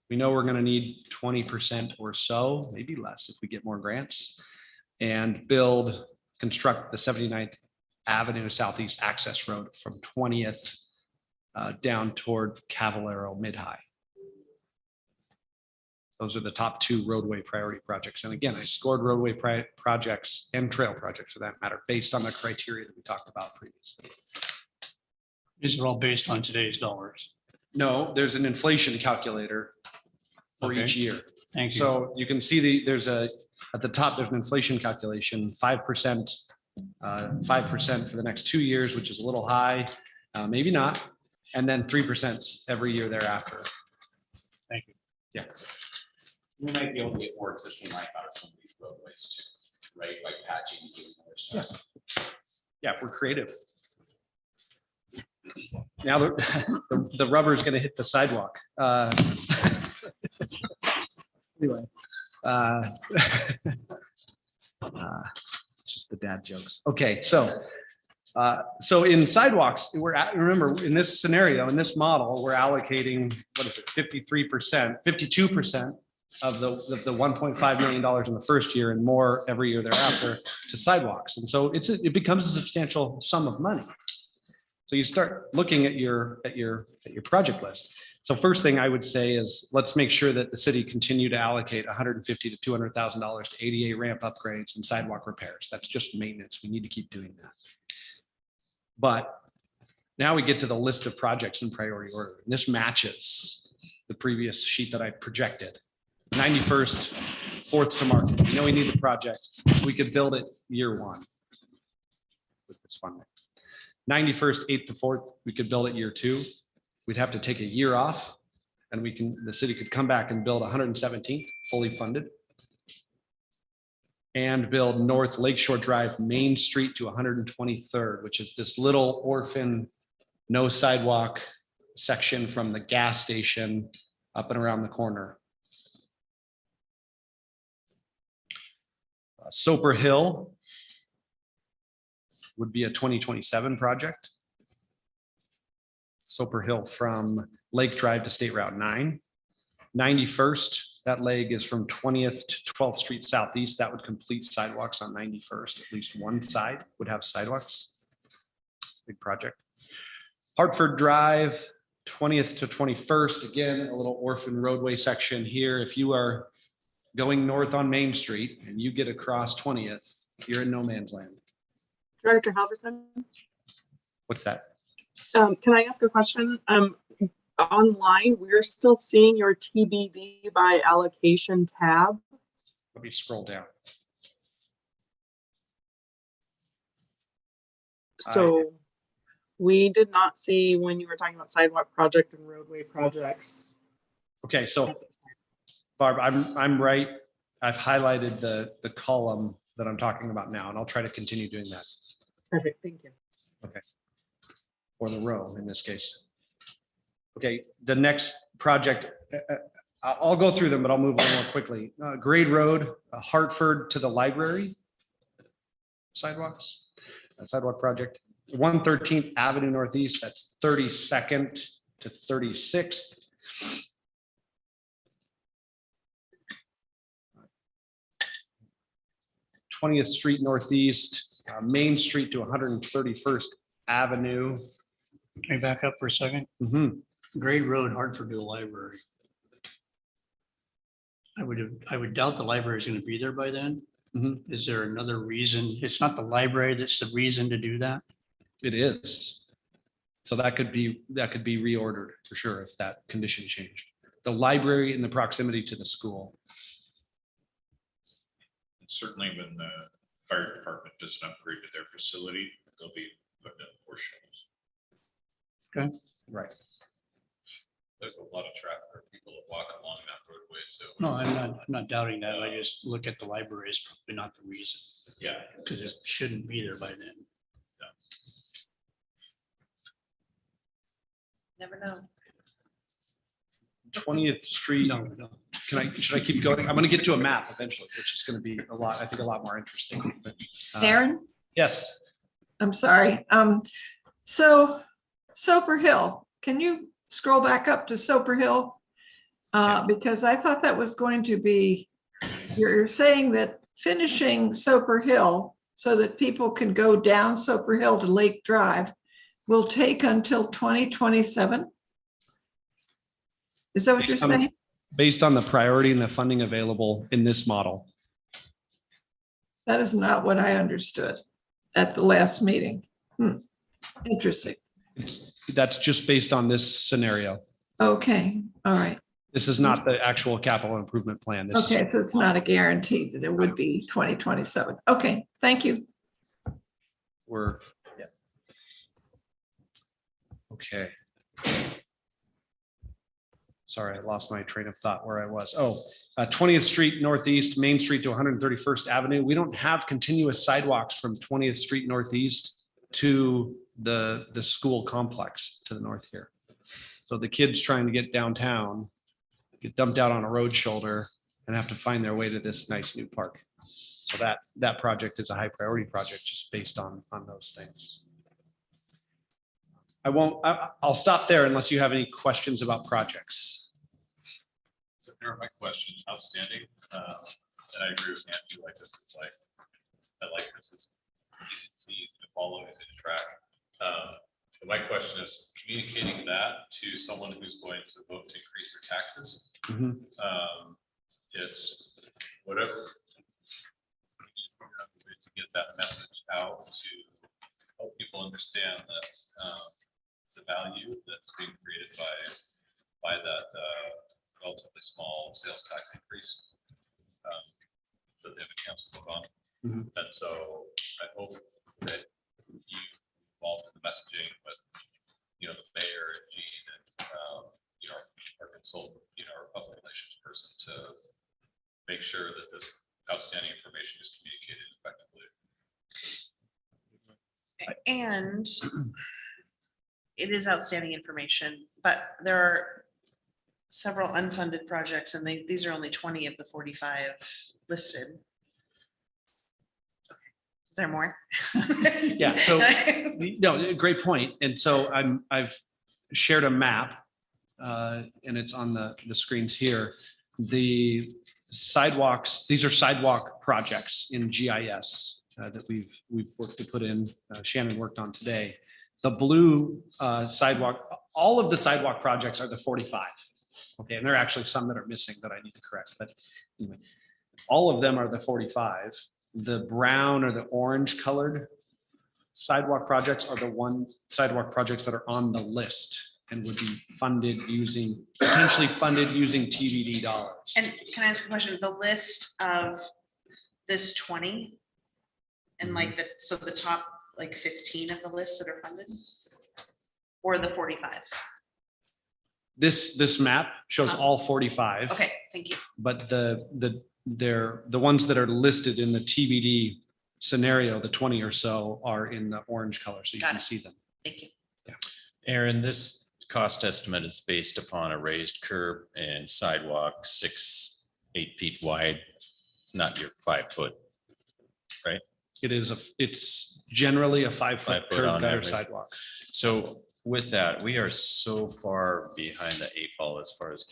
We know we're going to need 20% or so, maybe less if we get more grants, and construct the 79th Avenue Southeast Access Road from 20th down toward Cavallaro Mid-High. Those are the top 2 roadway priority projects. And again, I scored roadway projects and trail projects for that matter, based on the criteria that we talked about previously. These are all based on today's dollars. No, there's an inflation calculator for each year. Thank you. So you can see at the top, there's an inflation calculation, 5% 5% for the next 2 years, which is a little high, maybe not, and then 3% every year thereafter. Thank you. Yeah. We might be able to get more existing life out of some of these roadways too, right? Like patching. And doing other stuff. Yeah, we're creative. Now the rubber is going to hit the sidewalk. Anyway, just the dad jokes. Okay, so in sidewalks, remember in this scenario, in this model, we're allocating, what is it, 53%, 52% of the $1.5 million in the first year and more every year thereafter to sidewalks. And so it becomes a substantial sum of money. So you start looking at your project list. So first thing I would say is let's make sure that the city continue to allocate $150,000 to $200,000 to ADA ramp upgrades and sidewalk repairs. That's just maintenance. We need to keep doing that. But now we get to the list of projects in priority order. And this matches the previous sheet that I projected. 91st, 4th to market. We know we need the project. We could build it year one with this funding. 91st, 8th to 4th, we could build it year two. We'd have to take a year off and the city could come back and build 117th, fully funded. And build North Lakeshore Drive, Main Street to 123rd, which is this little orphan, no sidewalk section from the gas station up and around the corner. Soper Hill would be a 2027 project. Soper Hill from Lake Drive to State Route 9. 91st, that leg is from 20th to 12th Street Southeast. That would complete sidewalks on 91st. At least one side would have sidewalks. Big project. Hartford Drive, 20th to 21st. Again, a little orphan roadway section here. If you are going north on Main Street and you get across 20th, you're in no man's land. Director Halverson, What's that? can I ask a question? Online, we're still seeing your TBD by allocation tab. Let me scroll down. So we did not see when you were talking about sidewalk project and roadway projects. Okay, so Barb, I'm right. I've highlighted the column that I'm talking about now, and I'll try to continue doing that. Perfect, thank you. Okay. Or the row in this case. Okay, the next project, I'll go through them, but I'll move a little more quickly. Grade Road, Hartford to the library. Sidewalks, sidewalk project. 113th Avenue Northeast, that's 32nd to 36th. 20th Street Northeast, Main Street to 131st Avenue. Can I back up for a second? Grade Road, Hartford to the library. I would doubt the library is going to be there by then. Is there another reason? It's not the library that's the reason to do that? It is. So that could be reordered for sure if that condition changed. The library in the proximity to the school. And certainly when the fire department does an upgrade to their facility, they'll be putting in more shelves. Okay. Right. There's a lot of traffic or people that walk along that roadway. So No, I'm not doubting that. I just look at the library as probably not the reason. yeah, Because it shouldn't be there by then. Never know. 20th Street. No, no. Should I keep going? I'm going to get to a map eventually, which is going to be I think a lot more interesting. But, Aaron, yes. I'm sorry. So Soper Hill, can you scroll back up to Soper Hill? Because I thought that was going to be, you're saying that finishing Soper Hill so that people can go down Soper Hill to Lake Drive will take until 2027? Is that what you're saying? Based on the priority and the funding available in this model. That is not what I understood at the last meeting. Interesting. That's just based on this scenario. Okay, all right. This is not the actual capital improvement plan. This is Okay, so it's not a guarantee that it would be 2027. Okay, thank you. we're, yeah. Okay. Sorry, I lost my train of thought where I was. Oh, 20th Street Northeast, Main Street to 131st Avenue. We don't have continuous sidewalks from 20th Street Northeast to the school complex to the north here. So the kids trying to get downtown, get dumped out on a road shoulder and have to find their way to this nice new park. So that project is a high priority project just based on those things. I'll stop there unless you have any questions about projects. So here are my questions outstanding. And I agree with Andy, like this is like, I like this is easy to see, easy to follow, easy to track. But my question is communicating that to someone who's going to vote to increase their taxes. It's whatever. To get that message out to help people understand that the value that's being created by that relatively small sales tax increase that they have a chance to vote on. And so I hope that you involved in the messaging with, you know, the mayor and Gene and, you know, our consultant, you know, our public relations person to make sure that this outstanding information is communicated effectively. And it is outstanding information, but there are several unfunded projects and these are only 20 of the 45 listed. Is there more? Yeah, so no, great point. And so I've shared a map and it's on the screens here. The sidewalks, these are sidewalk projects in GIS that we've worked to put in, Shannon worked on today. The blue sidewalk, all of the sidewalk projects are the 45. Okay, and there are actually some that are missing that I need to correct, but anyway, all of them are the 45. The brown or the orange colored sidewalk projects are the one sidewalk projects that are on the list and would be funded using, potentially funded using TBD dollars. And can I ask a question? The list of this 20 and like so the top like 15 of the lists that are funded or the 45? This map shows all 45. Okay, thank you. But they're the ones that are listed in the TBD scenario, the 20 or so are in the orange color, so you Got can it. see them. Thank you. Aaron, this cost estimate is based upon a raised curb and sidewalk 6-8 feet wide, not your 5 foot. Right? It's generally a 5 foot 5 foot curb on gutter average. sidewalk. So with that, we are so far behind the 8 ball as far as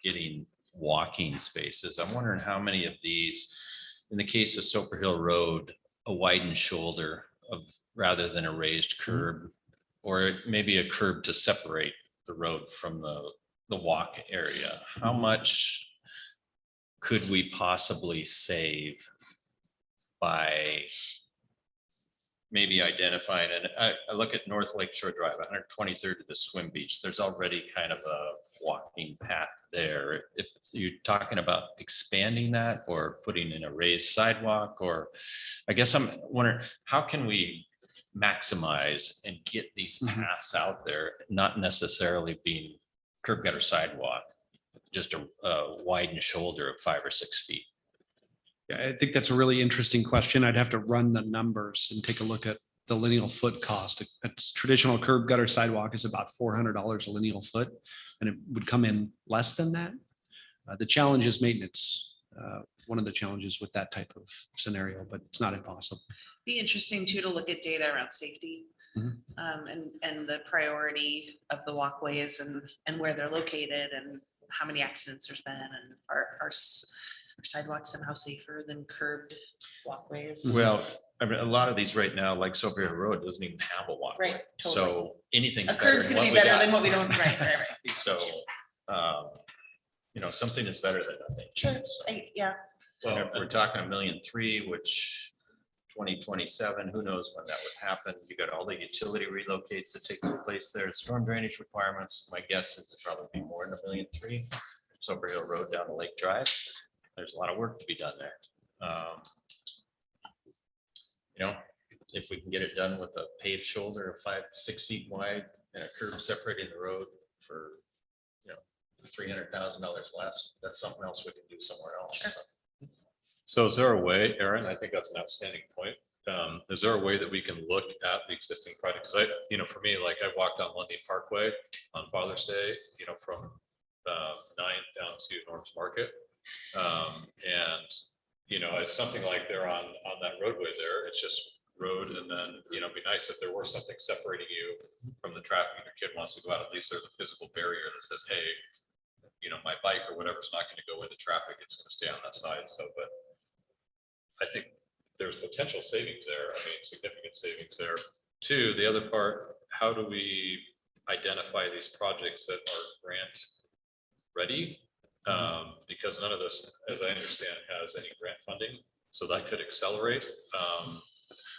getting walking spaces. I'm wondering how many of these, in the case of Soper Hill Road, a widened shoulder of rather than a raised curb, or maybe a curb to separate the road from the walk area. How much could we possibly save by maybe identifying, and I look at North Lakeshore Drive, 123rd to the swim beach, there's already kind of a walking path there. If you're talking about expanding that or putting in a raised sidewalk, or I guess I'm wondering, how can we maximize and get these paths out there, not necessarily being curb gutter sidewalk, just a widened shoulder of 5 or 6 feet? Yeah, I think that's a really interesting question. I'd have to run the numbers and take a look at the lineal foot cost. A traditional curb gutter sidewalk is about $400 a lineal foot, and it would come in less than that. The challenge is maintenance. One of the challenges with that type of scenario, but it's not impossible. Be interesting too to look at data around safety and the priority of the walkways and where they're located and how many accidents there's been, and are sidewalks somehow safer than curbed walkways? Well, I mean, a lot of these right now, like Soper Hill Road, doesn't even have a walkway. Right, totally. So anything's A better curb's than gonna what be we better than got. what we don't, right. So, you know, something is better than nothing. Sure, So, yeah. and if we're talking $1.3 million, which 2027, who knows when that would happen? You got all the utility relocates that take place there, storm drainage requirements. My guess is it'd probably be more than $1.3 million. Soper Hill Road down to Lake Drive. There's a lot of work to be done there. You know, if we can get it done with a paved shoulder of 5-6 feet wide and a curb separating the road for, $300,000 less, that's something else we can do somewhere else. So is there a way, Aaron, I think that's an outstanding point. Is there a way that we can look at the existing project? Because for me, like I walked on London Parkway on Father's Day, from 9 down to Norm's Market. It's something like they're on that roadway there. It's just road. And then, it'd be nice if there were something separating you from the traffic. Your kid wants to go out, at least there's a physical barrier that says, hey, my bike or whatever is not going to go into traffic. It's going to stay on that side. So, but I think there's potential savings there. I mean, significant savings there. Two, the other part, how do we identify these projects that are grant ready? Because none of this, as I understand, has any grant funding. So that could accelerate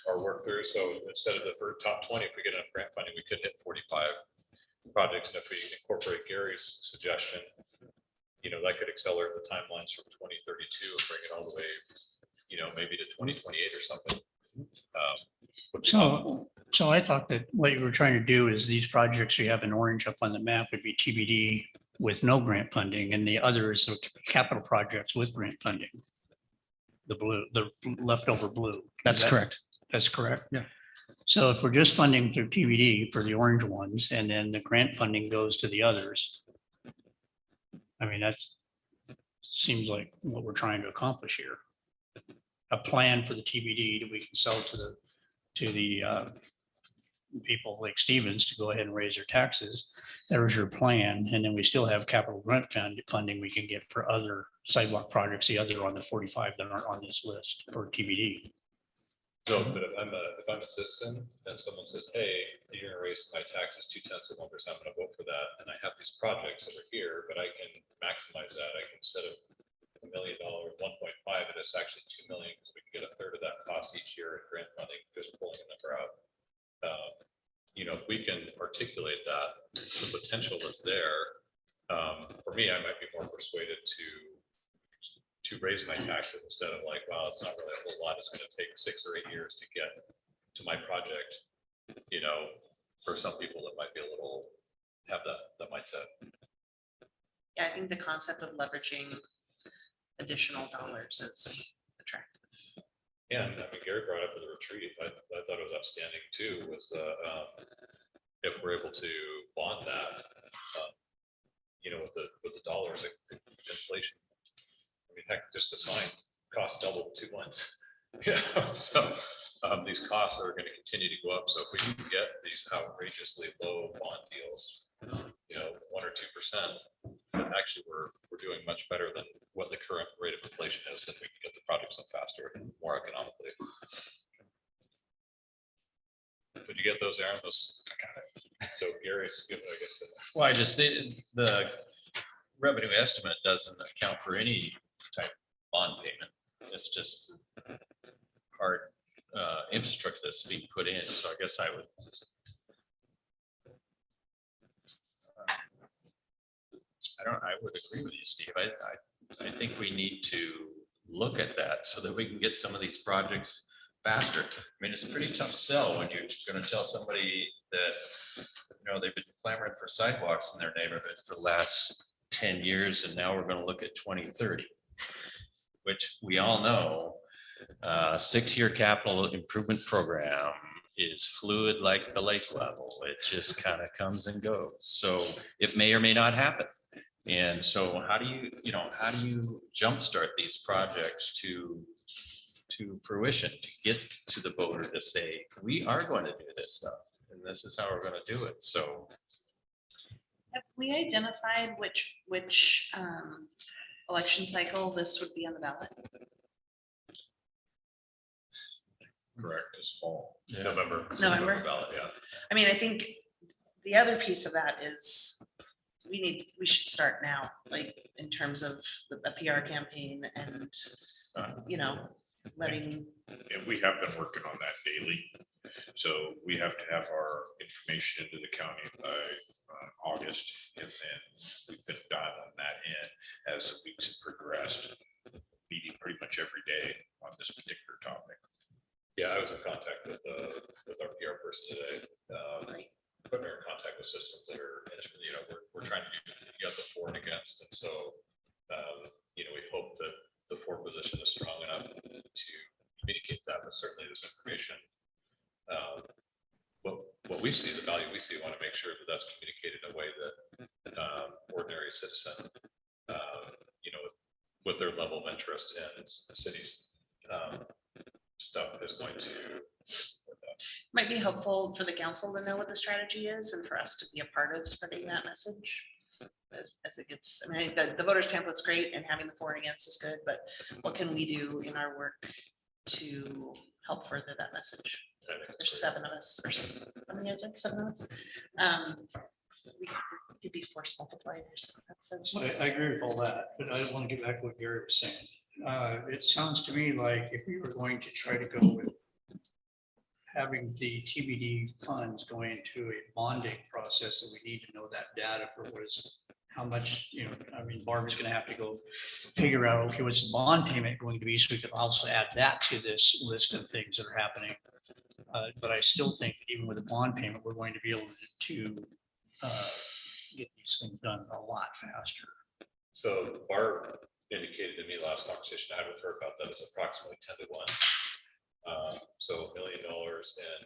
our work through. So instead of the first top 20, if we get enough grant funding, we could hit 45 projects. And if we incorporate Gary's suggestion, that could accelerate the timelines from 2032 and bring it all the way, maybe to 2028 or something. So I thought that what you were trying to do is these projects you have in orange up on the map would be TBD with no grant funding, and the others are capital projects with grant funding. The leftover blue. That's correct. That's correct. Yeah. So if we're just funding through TBD for the orange ones, and then the grant funding goes to the others, I mean, that seems like what we're trying to accomplish here. A plan for the TBD that we can sell to the people like Stevens to go ahead and raise their taxes. There's your plan, and then we still have capital grant funding we can get for other sidewalk projects, the other on the 45 that aren't on this list for TBD. So, but if I'm a citizen and someone says, hey, you're gonna raise my taxes 0.2%, I'm gonna vote for that. And I have these projects that are here, but I can maximize that. I can, instead of $1 million, 1.5, and it's actually 2 million, because we can get a third of that cost each year in grant funding, just pulling a number out. If we can articulate that, the potential is there. For me, I might be more persuaded to raise my taxes instead of like, wow, it's not really a whole lot. It's going to take 6 or 8 years to get to my project. For some people that might be a little, have that mindset. Yeah, I think the concept of leveraging additional dollars is attractive. Yeah, and I mean, Gary brought up with the retreat. I thought it was outstanding too, was if we're able to bond that, with the dollars, the inflation. I mean, heck, just a sign cost doubled in 2 months. So these costs are going to continue to go up. So if we can get these outrageously low bond deals, 1 or 2%, actually we're doing much better than what the current rate of inflation is, and we can get the projects up faster and more economically. Did you get those, Aaron? I got it. So Gary's good, I guess. Well, I just stated the revenue estimate doesn't account for any type of bond payment. It's just hard infrastructure that's being put in. So I guess I would. I would agree with you, Steve. I think we need to look at that so that we can get some of these projects faster. I mean, it's a pretty tough sell when you're going to tell somebody that, they've been clamoring for sidewalks in their neighborhood for the last 10 years, and now we're going to look at 2030, which we all know, 6-year capital improvement program is fluid like the lake level. It just kind of comes and goes. So it may or may not happen. And so how do you jumpstart these projects to fruition, to get to the voter to say, we are going to do this stuff and this is how we're going to do it? So Have we identified which election cycle this would be on the ballot? Correct, it's fall. Yeah. November ballot, yeah. I mean, I think the other piece of that is we should start now, like in terms of a PR campaign and, letting. And we have been working on that daily. So we have to have our information into the county by August, and then we've been dialing that in as the weeks have progressed, meeting pretty much every day on this particular topic. Yeah, I was in contact with that are, we're trying to do, you got the for and against, and so, we hope that the for position is strong enough to communicate that, but certainly this information, what we see, the value we see, want to make sure that that's communicated in a way that ordinary citizen, with their level of interest in the city's stuff is going to support that. Might be helpful for the council to know what the strategy is and for us to be a part of spreading that message. As it gets, I mean, the voters pamphlet's great and having the for and against is good, but what can we do in our work to help further that message? There's 7 of us or 6. How many is there? 7 of us. We could be force multipliers. I agree with all that, but I want to get back to what Gary was saying. It sounds to me like if we were going to try to go with having the TBD funds going into a bonding process, that we need to know that data for what is, how much, I mean, Barbara's going to have to go figure out, okay, what's the bond payment going to be? So we could also add that to this list of things that are happening. But I still think even with a bond payment, we're going to be able to get these things done a lot faster. So Barb indicated to me last conversation I had with her about that is approximately 10 to 1. So $1 million in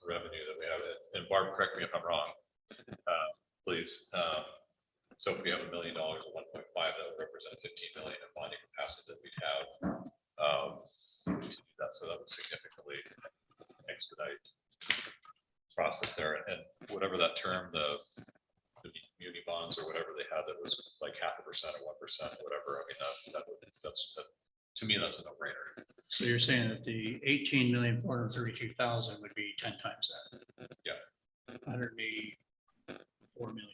revenue that we have. And Barb, correct me if I'm wrong, please. So if we have $1 million at 1.5, that would represent 15 million in bonding capacity that we'd have. To do that, so that would significantly expedite process there. And whatever that term, the muni bonds or whatever they had, that was like 0.5% or 1% or whatever. I mean, that's to me, that's a no-brainer. So you're saying that the 18,432,000 would be 10 times that? Yeah. 184 million.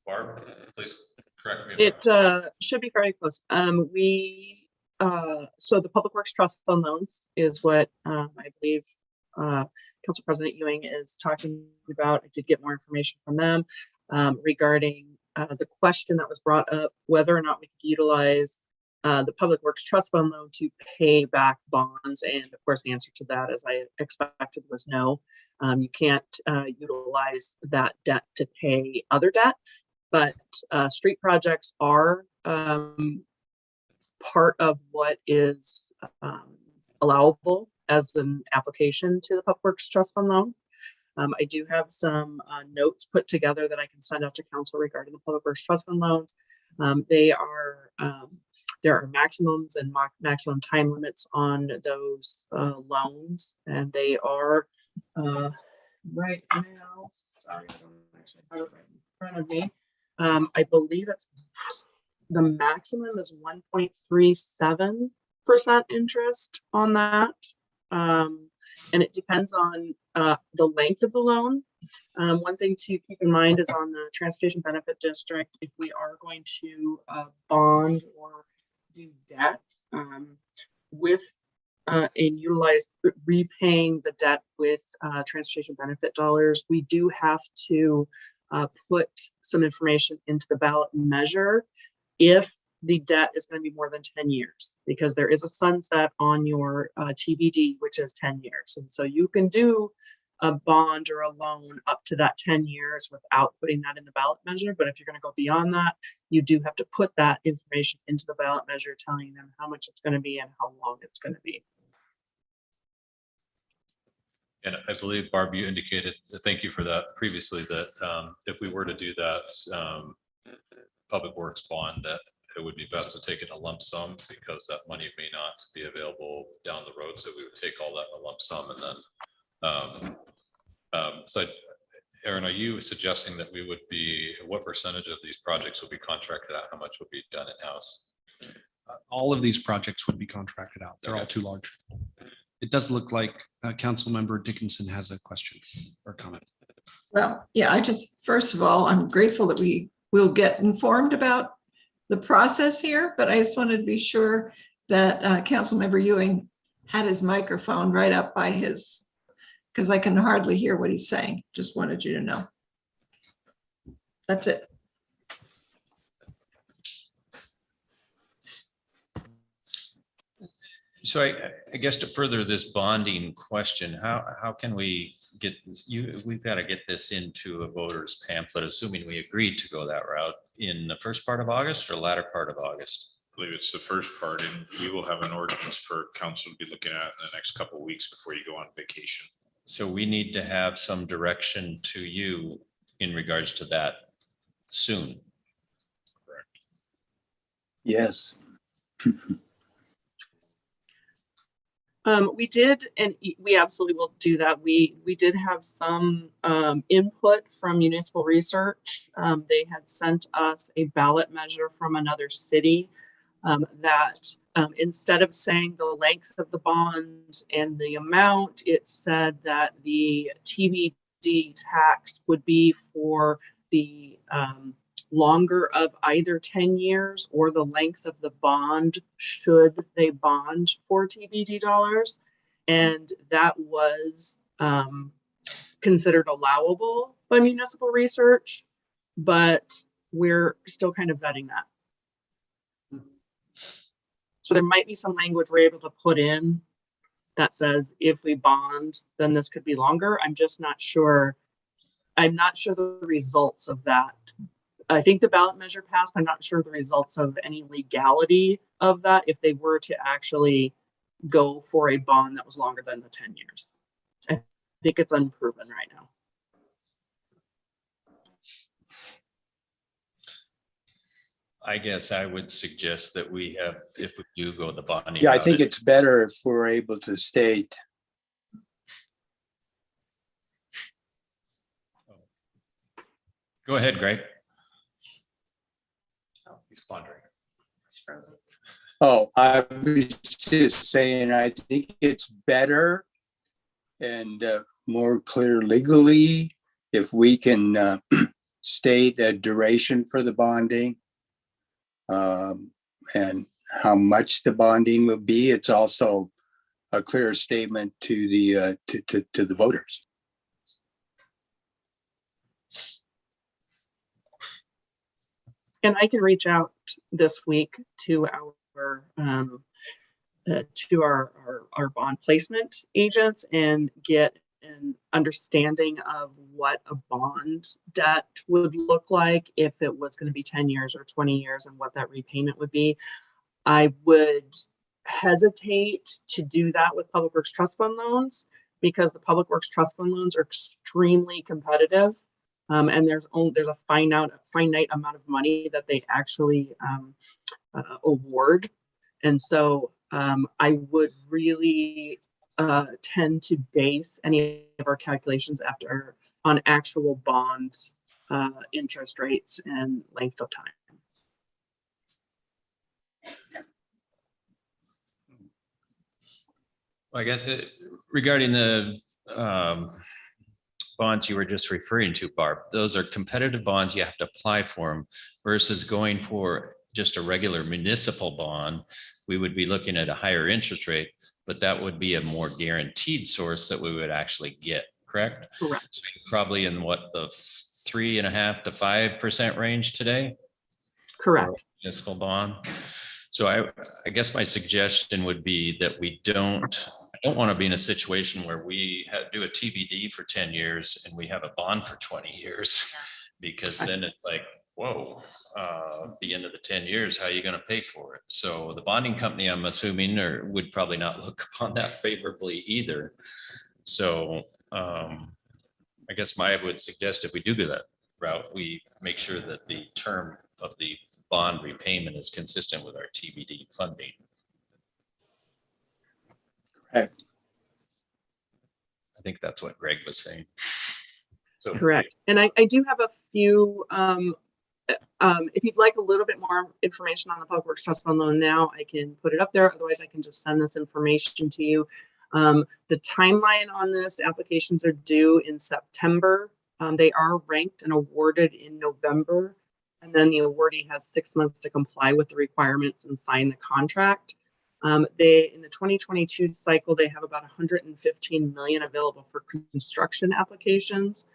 Barb, please correct me. It should be very close. So the Public Works Trust Fund loans is what I believe Council President Ewing is talking about. I did get more information from them regarding the question that was brought up, whether or not we could utilize the Public Works Trust Fund loan to pay back bonds. And of course, the answer to that, as I expected, was no. You can't utilize that debt to pay other debt, but street projects are part of what is allowable as an application to the Public Works Trust Fund loan. I do have some notes put together that I can send out to council regarding the Public Works Trust Fund loans. There are maximums and maximum time limits on those loans, and they are right now. Sorry, I don't actually have it right in front of me. I believe it's the maximum is 1.37% interest on that. And it depends on the length of the loan. One thing to keep in mind is on the Transportation Benefit District, if we are going to bond or do debt with and utilize repaying the debt with transportation benefit dollars, we do have to put some information into the ballot measure if the debt is going to be more than 10 years, because there is a sunset on your TBD, which is 10 years. And so you can do a bond or a loan up to that 10 years without putting that in the ballot measure. But if you're going to go beyond that, you do have to put that information into the ballot measure, telling them how much it's going to be and how long it's going to be. And I believe, Barb, you indicated, thank you for that previously, that if we were to do that Public Works bond, that it would be best to take it in a lump sum, because that money may not be available down the road. So we would take all that in a lump sum. And then, so Aaron, are you suggesting that we would be, what percentage of these projects will be contracted out? How much would be done in-house? All of these projects would be contracted out. They're all too large. It does look like Council Member Dickinson has a question or comment. Well, yeah, first of all, I'm grateful that we will get informed about the process here, but I just wanted to be sure that Councilmember Ewing had his microphone right up by his, because I can hardly hear what he's saying. Just wanted you to know. That's it. So I guess to further this bonding question, how can we we've got to get this into a voter's pamphlet, assuming we agreed to go that route in the first part of August or latter part of August. I believe it's the first part, and we will have an ordinance for council to be looking at in the next couple of weeks before you go on vacation. So we need to have some direction to you in regards to that soon. Yes. We did, and we absolutely will do that. We did have some input from municipal research. They had sent us a ballot measure from another city that instead of saying the length of the bond and the amount, it said that the TBD tax would be for the longer of either 10 years or the length of the bond should they bond for TBD dollars. And that was considered allowable by municipal research, but we're still kind of vetting that. So there might be some language we're able to put in that says if we bond, then this could be longer. I'm just not sure. I'm not sure the results of that. I think the ballot measure passed. I'm not sure the results of any legality of that if they were to actually go for a bond that was longer than the 10 years. I think it's unproven right now. I guess I would suggest that we have, if we do go the bonding. Yeah, I route, think it's better if we're able to state. Go ahead, Greg. He's pondering. It's frozen. Oh, I was just saying, I think it's better and more clear legally if we can state a duration for the bonding and how much the bonding will be. It's also a clear statement to the to the voters. And I can reach out this week to our bond placement agents and get an understanding of what a bond debt would look like if it was going to be 10 years or 20 years and what that repayment would be. I would hesitate to do that with Public Works Trust Fund loans because the Public Works Trust Fund loans are extremely competitive. And there's a finite amount of money that they actually award. And so I would really tend to base any of our calculations on actual bond interest rates and length of time. I guess regarding the bonds you were just referring to, Barb, those are competitive bonds. You have to apply for them versus going for just a regular municipal bond. We would be looking at a higher interest rate, but that would be a more guaranteed source that we would actually get, correct? Correct. So probably in what, the 3.5% to 5% range today? Correct. Municipal bond. So I guess my suggestion would be that I don't want to be in a situation where we do a TBD for 10 years and we have a bond for 20 years, because then it's like, whoa, at the end of the 10 years, how are you going to pay for it? So the bonding company, I'm assuming, would probably not look upon that favorably either. So I guess I would suggest if we do that route, we make sure that the term of the bond repayment is consistent with our TBD funding. Correct. I think that's what Greg was saying. So correct. And I do have a few, if you'd like a little bit more information on the Public Works Trust Fund loan now, I can put it up there. Otherwise, I can just send this information to you. The timeline on this, applications are due in September. They are ranked and awarded in November. And then the awardee has 6 months to comply with the requirements and sign the contract. In the 2022 cycle, they have about 115 million available for construction applications.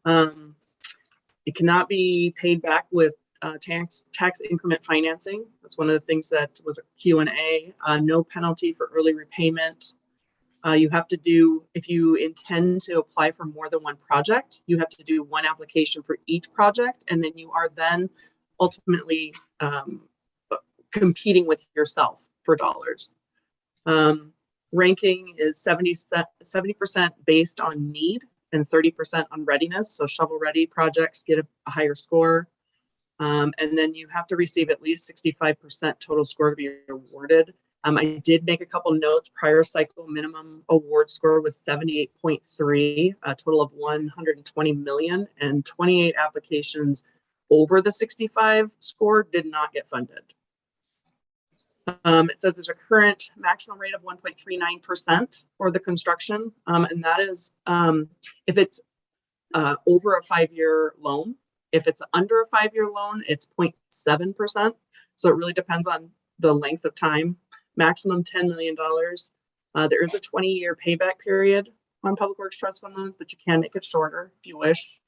It cannot be paid back with tax increment financing. That's one of the things that was a Q&A. No penalty for early repayment. You have to do, if you intend to apply for more than one project, you have to do one application for each project, and then you are then ultimately competing with yourself for dollars. Ranking is 70% based on need and 30% on readiness. So shovel-ready projects get a higher score. And then you have to receive at least 65% total score to be awarded. I did make a couple notes. Prior cycle minimum award score was 78.3, a total of 120 million, and 28 applications over the 65 score did not get funded. It says there's a current maximum rate of 1.39% for the construction, and that is if it's over a 5-year loan. If it's under a 5-year loan, it's 0.7%. So it really depends on the length of time. Maximum $10 million. There is a 20-year payback period on Public Works Trust Fund loans, but you can make it shorter if you wish.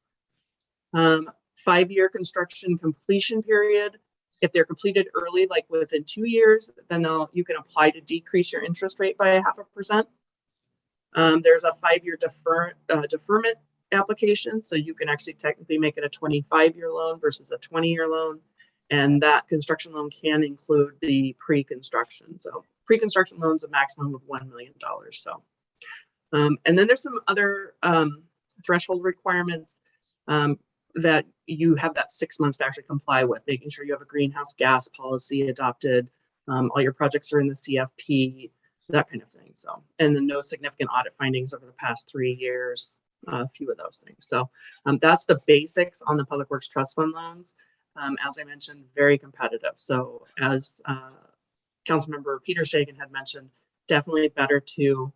5-year construction completion period. If they're completed early, like within 2 years, then you can apply to decrease your interest rate by 0.5%. There's a 5-year deferment application, so you can actually technically make it a 25-year loan versus a 20-year loan. And that construction loan can include the pre-construction. So pre-construction loans, a maximum of $1 million. So, and then there's some other threshold requirements that you have that 6 months to actually comply with, making sure you have a greenhouse gas policy adopted, all your projects are in the CFP, that kind of thing. So, and then no significant audit findings over the past 3 years, a few of those things. So that's the basics on the Public Works Trust Fund loans. As I mentioned, very competitive. So as Councilmember Peter Shagan had mentioned, definitely better to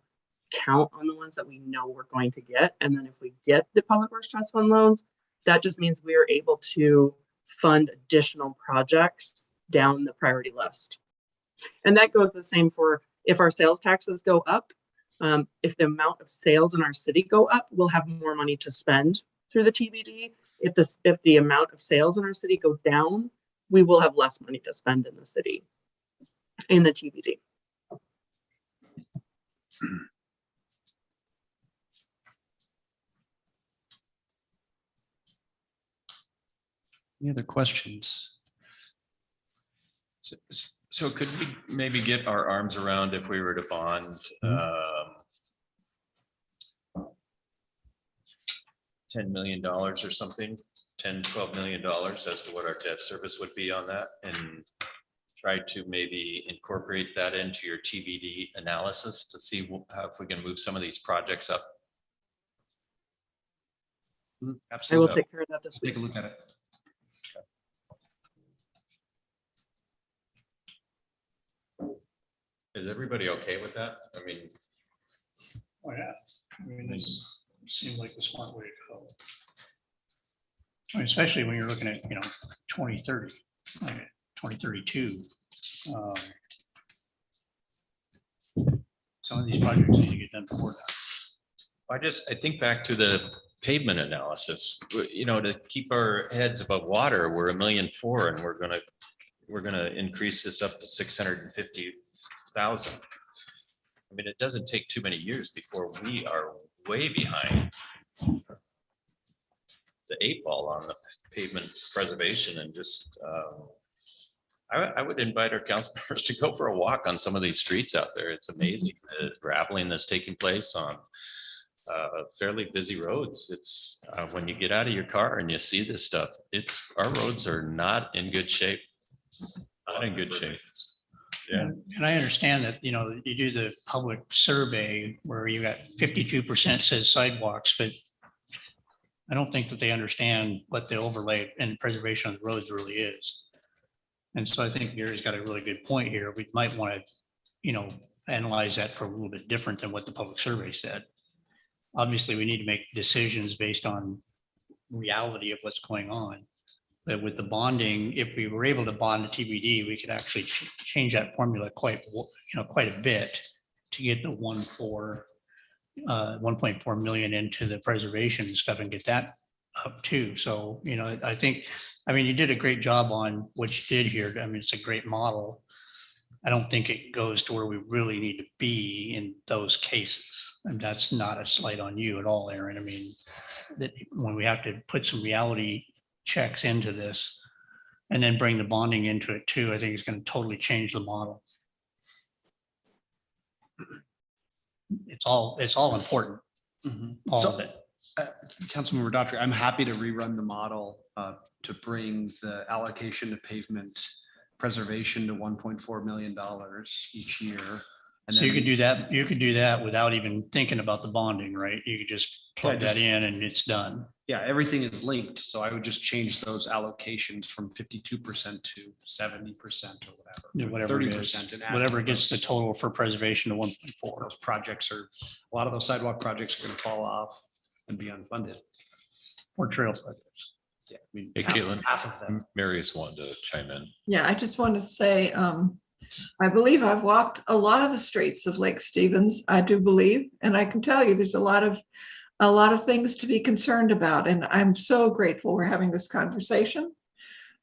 count on the ones that we know we're going to get. And then if we get the Public Works Trust Fund loans, that just means we are able to fund additional projects down the priority list. And that goes the same for if our sales taxes go up. If the amount of sales in our city go up, we'll have more money to spend through the TBD. If the amount of sales in our city go down, we will have less money to spend in the city, in the TBD. Any other questions? So could we maybe get our arms around if we were to bond $10 million or something, $10-12 million as to what our debt service would be on that, and try to maybe incorporate that into your TBD analysis to see how, if we can move some of these projects up? Absolutely. I will take care of that this week. Take a look at it. Is everybody okay with that? I mean, Oh, yeah. I mean, this seemed like the smart way to go. I mean, especially when you're looking at, 2030, 2032. Some of these projects need to get done before that. I think back to the pavement analysis, to keep our heads above water, we're $1.4 million, and we're gonna increase this up to 650,000. I mean, it doesn't take too many years before we are way behind the 8 ball on the pavement preservation, and just I would invite our council members to go for a walk on some of these streets out there. It's amazing the graveling that's taking place on fairly busy roads. It's when you get out of your car and you see this stuff, our roads are not in good shape. Not in good shape. Yeah. And I understand that, you do the public survey where you got 52% says sidewalks, but I don't think that they understand what the overlay and preservation of the roads really is. And so I think Gary's got a really good point here. We might want to, analyze that for a little bit different than what the public survey said. Obviously, we need to make decisions based on reality of what's going on. But with the bonding, if we were able to bond the TBD, we could actually change that formula quite a bit to get the 1.4 million into the preservation stuff and get that up too. So, I think, you did a great job on what you did here. I mean, it's a great model. I don't think it goes to where we really need to be in those cases. And that's not a slight on you at all, Aaron. I mean, that when we have to put some reality checks into this and then bring the bonding into it too, I think it's going to totally change the model. It's all important, all So, of it. Councilmember Daughtry, I'm happy to rerun the model to bring the allocation to pavement preservation to $1.4 million each year. And So you then- could do that, you could do that without even thinking about the bonding, right? You could just plug just- that in and it's done. Yeah, everything is linked, so I would just change those allocations from 52% to 70% or whatever. Whatever it is, 30% and add whatever those- gets the total for preservation to 1.4. Those projects are, a lot of those sidewalk projects are gonna fall off and be unfunded. Or trail projects. Yeah, I mean, Hey, Caitlin, half of them. Mary's wanted to chime in. Yeah, I just want to say, I believe I've walked a lot of the streets of Lake Stevens, I do believe, and I can tell you there's a lot of things to be concerned about, and I'm so grateful we're having this conversation.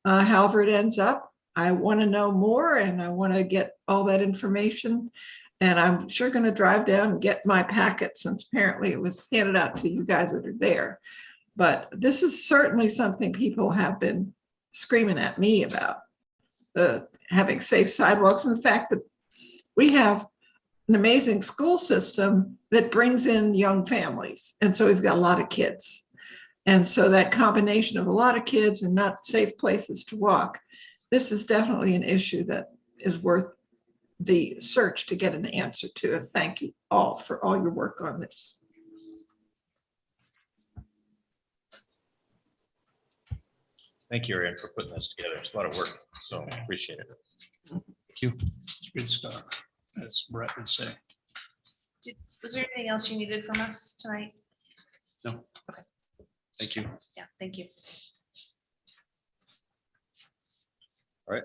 However it ends up, I want to know more and I want to get all that information. And I'm sure going to drive down and get my packet since apparently it was handed out to you guys that are there. But this is certainly something people have been screaming at me about, having safe sidewalks and the fact that we have an amazing school system that brings in young families. And so we've got a lot of kids. And so that combination of a lot of kids and not safe places to walk, this is definitely an issue that is worth the search to get an answer to. And thank you all for all your work on this. Thank you, Aaron, for putting this together. It's a lot of work, so I appreciate it. Thank you. It's good stuff, as Brett would say. Was there anything else you needed from us tonight? No. Okay. Thank you. Yeah, thank you. All right.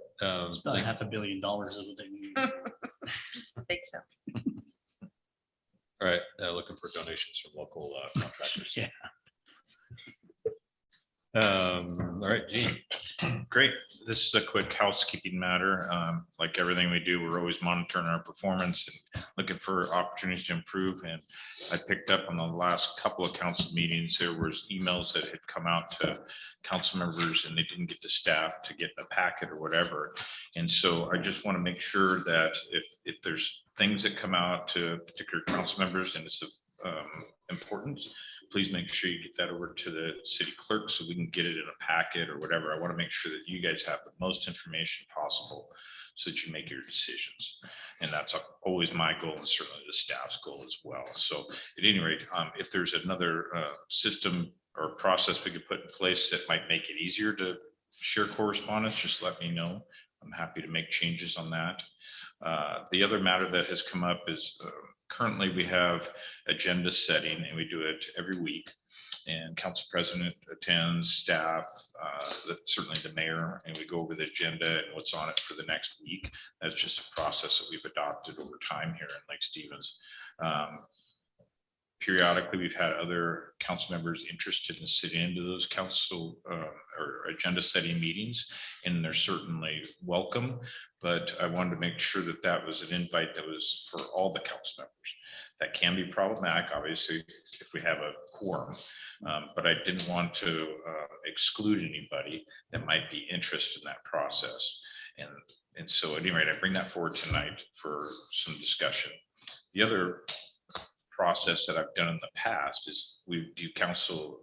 It's about $500 million is what they need. I think so. All right, looking for donations from local contractors. Yeah. All right, Gene. Great. This is a quick housekeeping matter. Like everything we do, we're always monitoring our performance and looking for opportunities to improve. And I picked up on the last couple of council meetings, there was emails that had come out to council members and they didn't get the staff to get the packet or whatever. And so I just want to make sure that if there's things that come out to particular council members and it's of importance, please make sure you get that over to the city clerk so we can get it in a packet or whatever. I want to make sure that you guys have the most information possible so that you make your decisions. And that's always my goal and certainly the staff's goal as well. So at any rate, if there's another system or process we could put in place that might make it easier to share correspondence, just let me know. I'm happy to make changes on that. The other matter that has come up is currently we have agenda setting and we do it every week. And council president attends, staff, certainly the mayor, and we go over the agenda and what's on it for the next week. That's just a process that we've adopted over time here in Lake Stevens. Periodically, we've had other council members interested in sitting into those council or agenda setting meetings, and they're certainly welcome. But I wanted to make sure that that was an invite that was for all the council members. That can be problematic, obviously, if we have a quorum, but I didn't want to exclude anybody that might be interested in that process. And so at any rate, I bring that forward tonight for some discussion. The other process that I've done in the past is we do council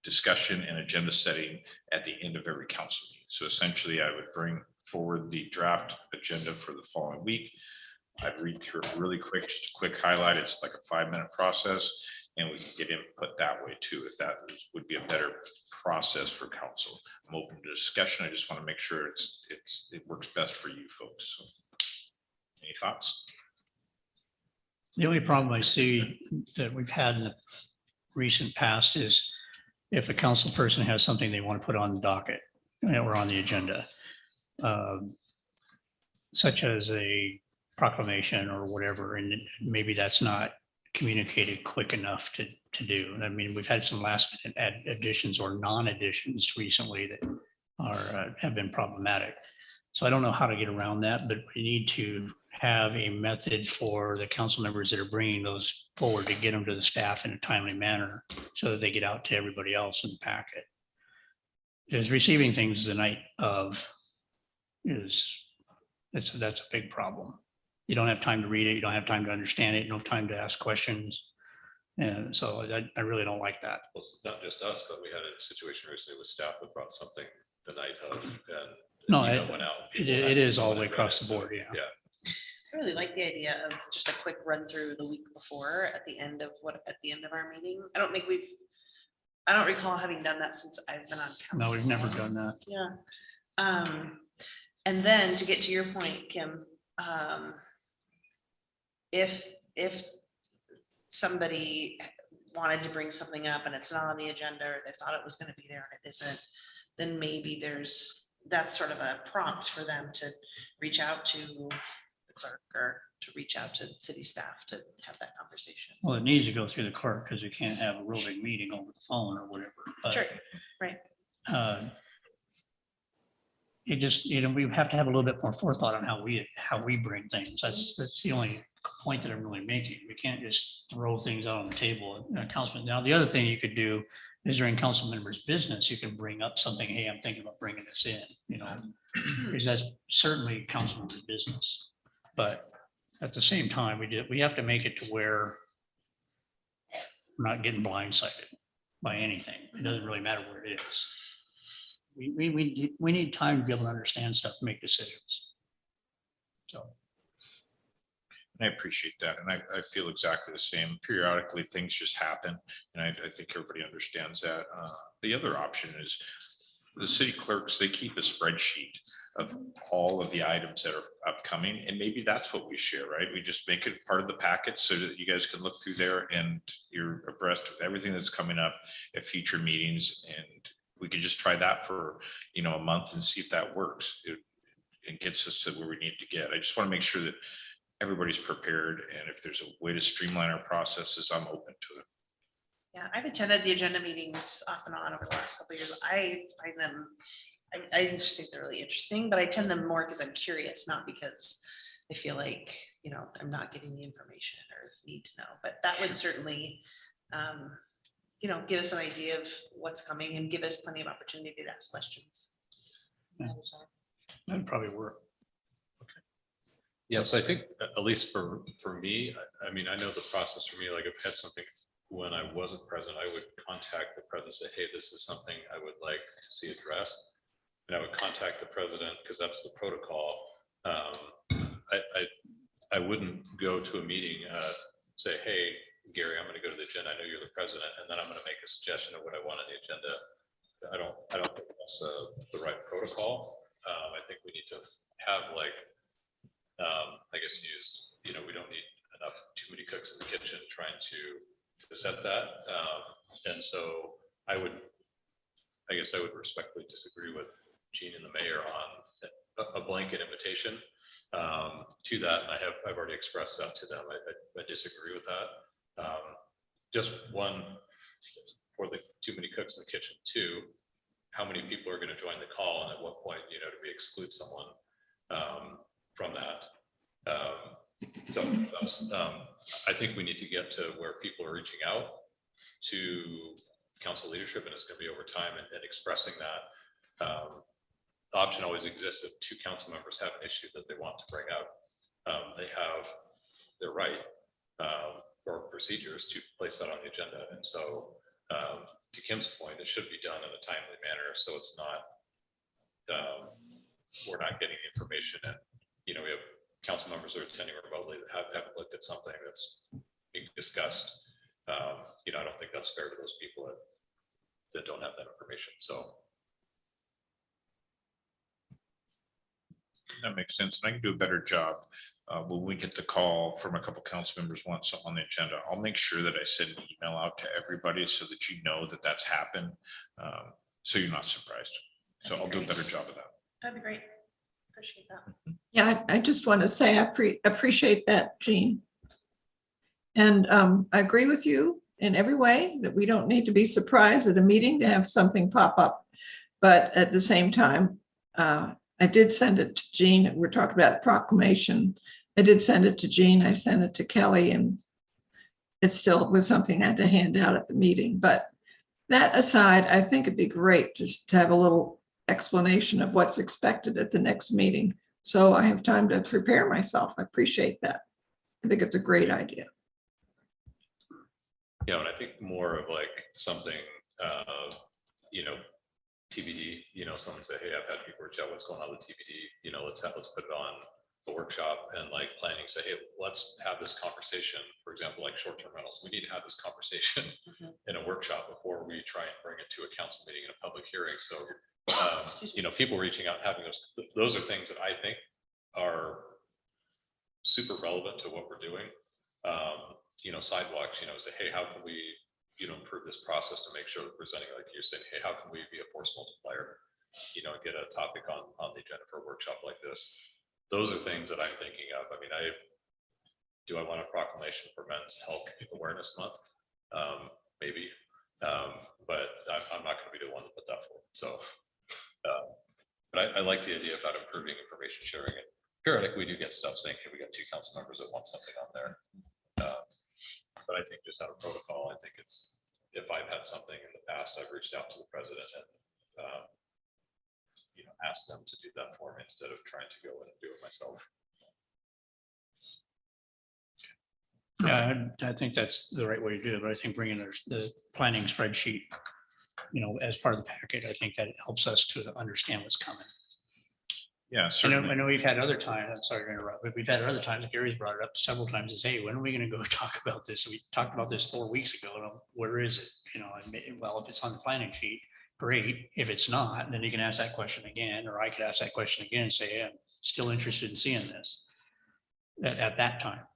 discussion and agenda setting at the end of every council meeting. So essentially I would bring forward the draft agenda for the following week. I'd read through it really quick, just a quick highlight. It's like a 5-minute process and we can get input that way too, if that would be a better process for council. I'm open to discussion. I just want to make sure it works best for you folks. So, any thoughts? The only problem I see that we've had in the recent past is if a council person has something they want to put on the docket or on the agenda, such as a proclamation or whatever, and maybe that's not communicated quick enough to do. I mean, we've had some last minute additions or non-additions recently that have been problematic. So I don't know how to get around that, but we need to have a method for the council members that are bringing those forward to get them to the staff in a timely manner so that they get out to everybody else in the packet. Is receiving things the night of that's a big problem. You don't have time to read it. You don't have time to understand it. You don't have time to ask questions. And so I really don't like that. Well, it's not just us, but we had a situation recently with staff that brought something the night of and. No, the email went out. it is all the way across the board, yeah. Yeah. I really like the idea of just a quick run through the week before at the end of our meeting. I don't recall having done that since I've been on council. No, we've never done that. Yeah. And then to get to your point, Kim, if somebody wanted to bring something up and it's not on the agenda, or they thought it was going to be there and it isn't, then maybe that's sort of a prompt for them to reach out to the clerk or to reach out to city staff to have that conversation. Well, it needs to go through the clerk because you can't have a real big meeting over the phone or whatever. But, Sure, right. It just, we have to have a little bit more forethought on how we bring things. That's the only point that I'm really making. We can't just throw things out on the table. Councilman. Now, the other thing you could do is during council members' business, you can bring up something, hey, I'm thinking about bringing this in, because that's certainly council members' business. But at the same time, we have to make it to where we're not getting blindsided by anything. It doesn't really matter where it is. We need time to be able to understand stuff, make decisions. So. I appreciate that. And I feel exactly the same. Periodically, things just happen. And I think everybody understands that. The other option is the city clerks, they keep a spreadsheet of all of the items that are upcoming. And maybe that's what we share, right? We just make it part of the packet so that you guys can look through there and you're abreast with everything that's coming up at future meetings. And we could just try that for, a month and see if that works. It gets us to where we need to get. I just want to make sure that everybody's prepared. And if there's a way to streamline our processes, I'm open to it. Yeah, I've attended the agenda meetings off and on over the last couple of years. I find them, I just think they're really interesting, but I attend them more because I'm curious, not because I feel like, I'm not getting the information or need to know. But that would certainly, give us an idea of what's coming and give us plenty of opportunity to ask questions. Yeah. That'd probably work. Yes, I think at least for me, I mean, I know the process for me, like I've had something when I wasn't present, I would contact the president, say, hey, this is something I would like to see addressed. And I would contact the president because that's the protocol. I wouldn't go to a meeting, say, hey, Gary, I'm going to go to the agenda. I know you're the president, and then I'm going to make a suggestion of what I want on the agenda. I don't think that's the right protocol. I think we need to have I guess we don't need too many cooks in the kitchen trying to set that. And so I guess I would respectfully disagree with Gene and the mayor on a blanket invitation to that. And I've already expressed that to them. I disagree with that. Just one, for the too many cooks in the kitchen. Two, how many people are going to join the call, and at what point, do we exclude someone from that? I think we need to get to where people are reaching out to council leadership, and it's going to be over time and expressing that. The option always exists if two council members have an issue that they want to bring up. They have their right or procedures to place that on the agenda. And so to Kim's point, it should be done in a timely manner. So it's not, we're not getting the information, and we have council members that are attending remotely that haven't looked at something that's being discussed. I don't think that's fair to those people that don't have that information. So That makes sense. And I can do a better job when we get the call from a couple council members want something on the agenda. I'll make sure that I send an email out to everybody so that that that's happened. So you're not surprised. So I'll do a better job of that. That'd be great. Appreciate that. Yeah, I just want to say I appreciate that, Jean. And I agree with you in every way that we don't need to be surprised at a meeting to have something pop up. But at the same time, I I did send it to Jean. We're talking about proclamation. I did send it to Jean. I sent it to Kelly, and it still was something I had to hand out at the meeting. But that aside, I think it'd be great just to have a little explanation of what's expected at the next meeting. So I have time to prepare myself. I appreciate that. I think it's a great idea. Yeah, and I think more of like something, you know, TBD, you know, someone say, hey, I've had people reach out, what's going on with TBD, you know, let's put it on the workshop, and like planning, say, hey, let's have this conversation, for example, like short-term rentals, we need to have this conversation in a workshop before we try and bring it to a council meeting and a public hearing. So, you know, people reaching out, having those are things that I think are super relevant to what we're doing. You know, sidewalks, you know, say, hey, how can we, you know, improve this process to make sure that presenting, like you're saying, hey, how can we be a force multiplier, you know, get a topic on the agenda for a workshop like this. Those are things that I'm thinking of. I mean, do I want a proclamation for Men's Health Awareness Month? Maybe, but I'm not going to be the one to put that forward. So, but I like the idea about improving information sharing. And periodically we do get stuff saying, hey, we got 2 council members that want something on there. But I think just out of protocol, I think it's, if I've had something in the past, I've reached out to the president and, you know, asked them to do that for me instead of trying to go in and do it myself. Yeah, I think that's the right way to do it, but I think bringing the planning spreadsheet, you know, as part of the packet, I think that it helps us to understand what's coming. Yeah, I certainly. know we've had other times, I'm sorry to interrupt, but we've had other times, Gary's brought it up several times, is, hey, when are we gonna go talk about this? We talked about this 4 weeks ago, and where is it? You know, well, if it's on the planning sheet, great. If it's not, then you can ask that question again, or I could ask that question again and say, hey, I'm still interested in seeing this at that time.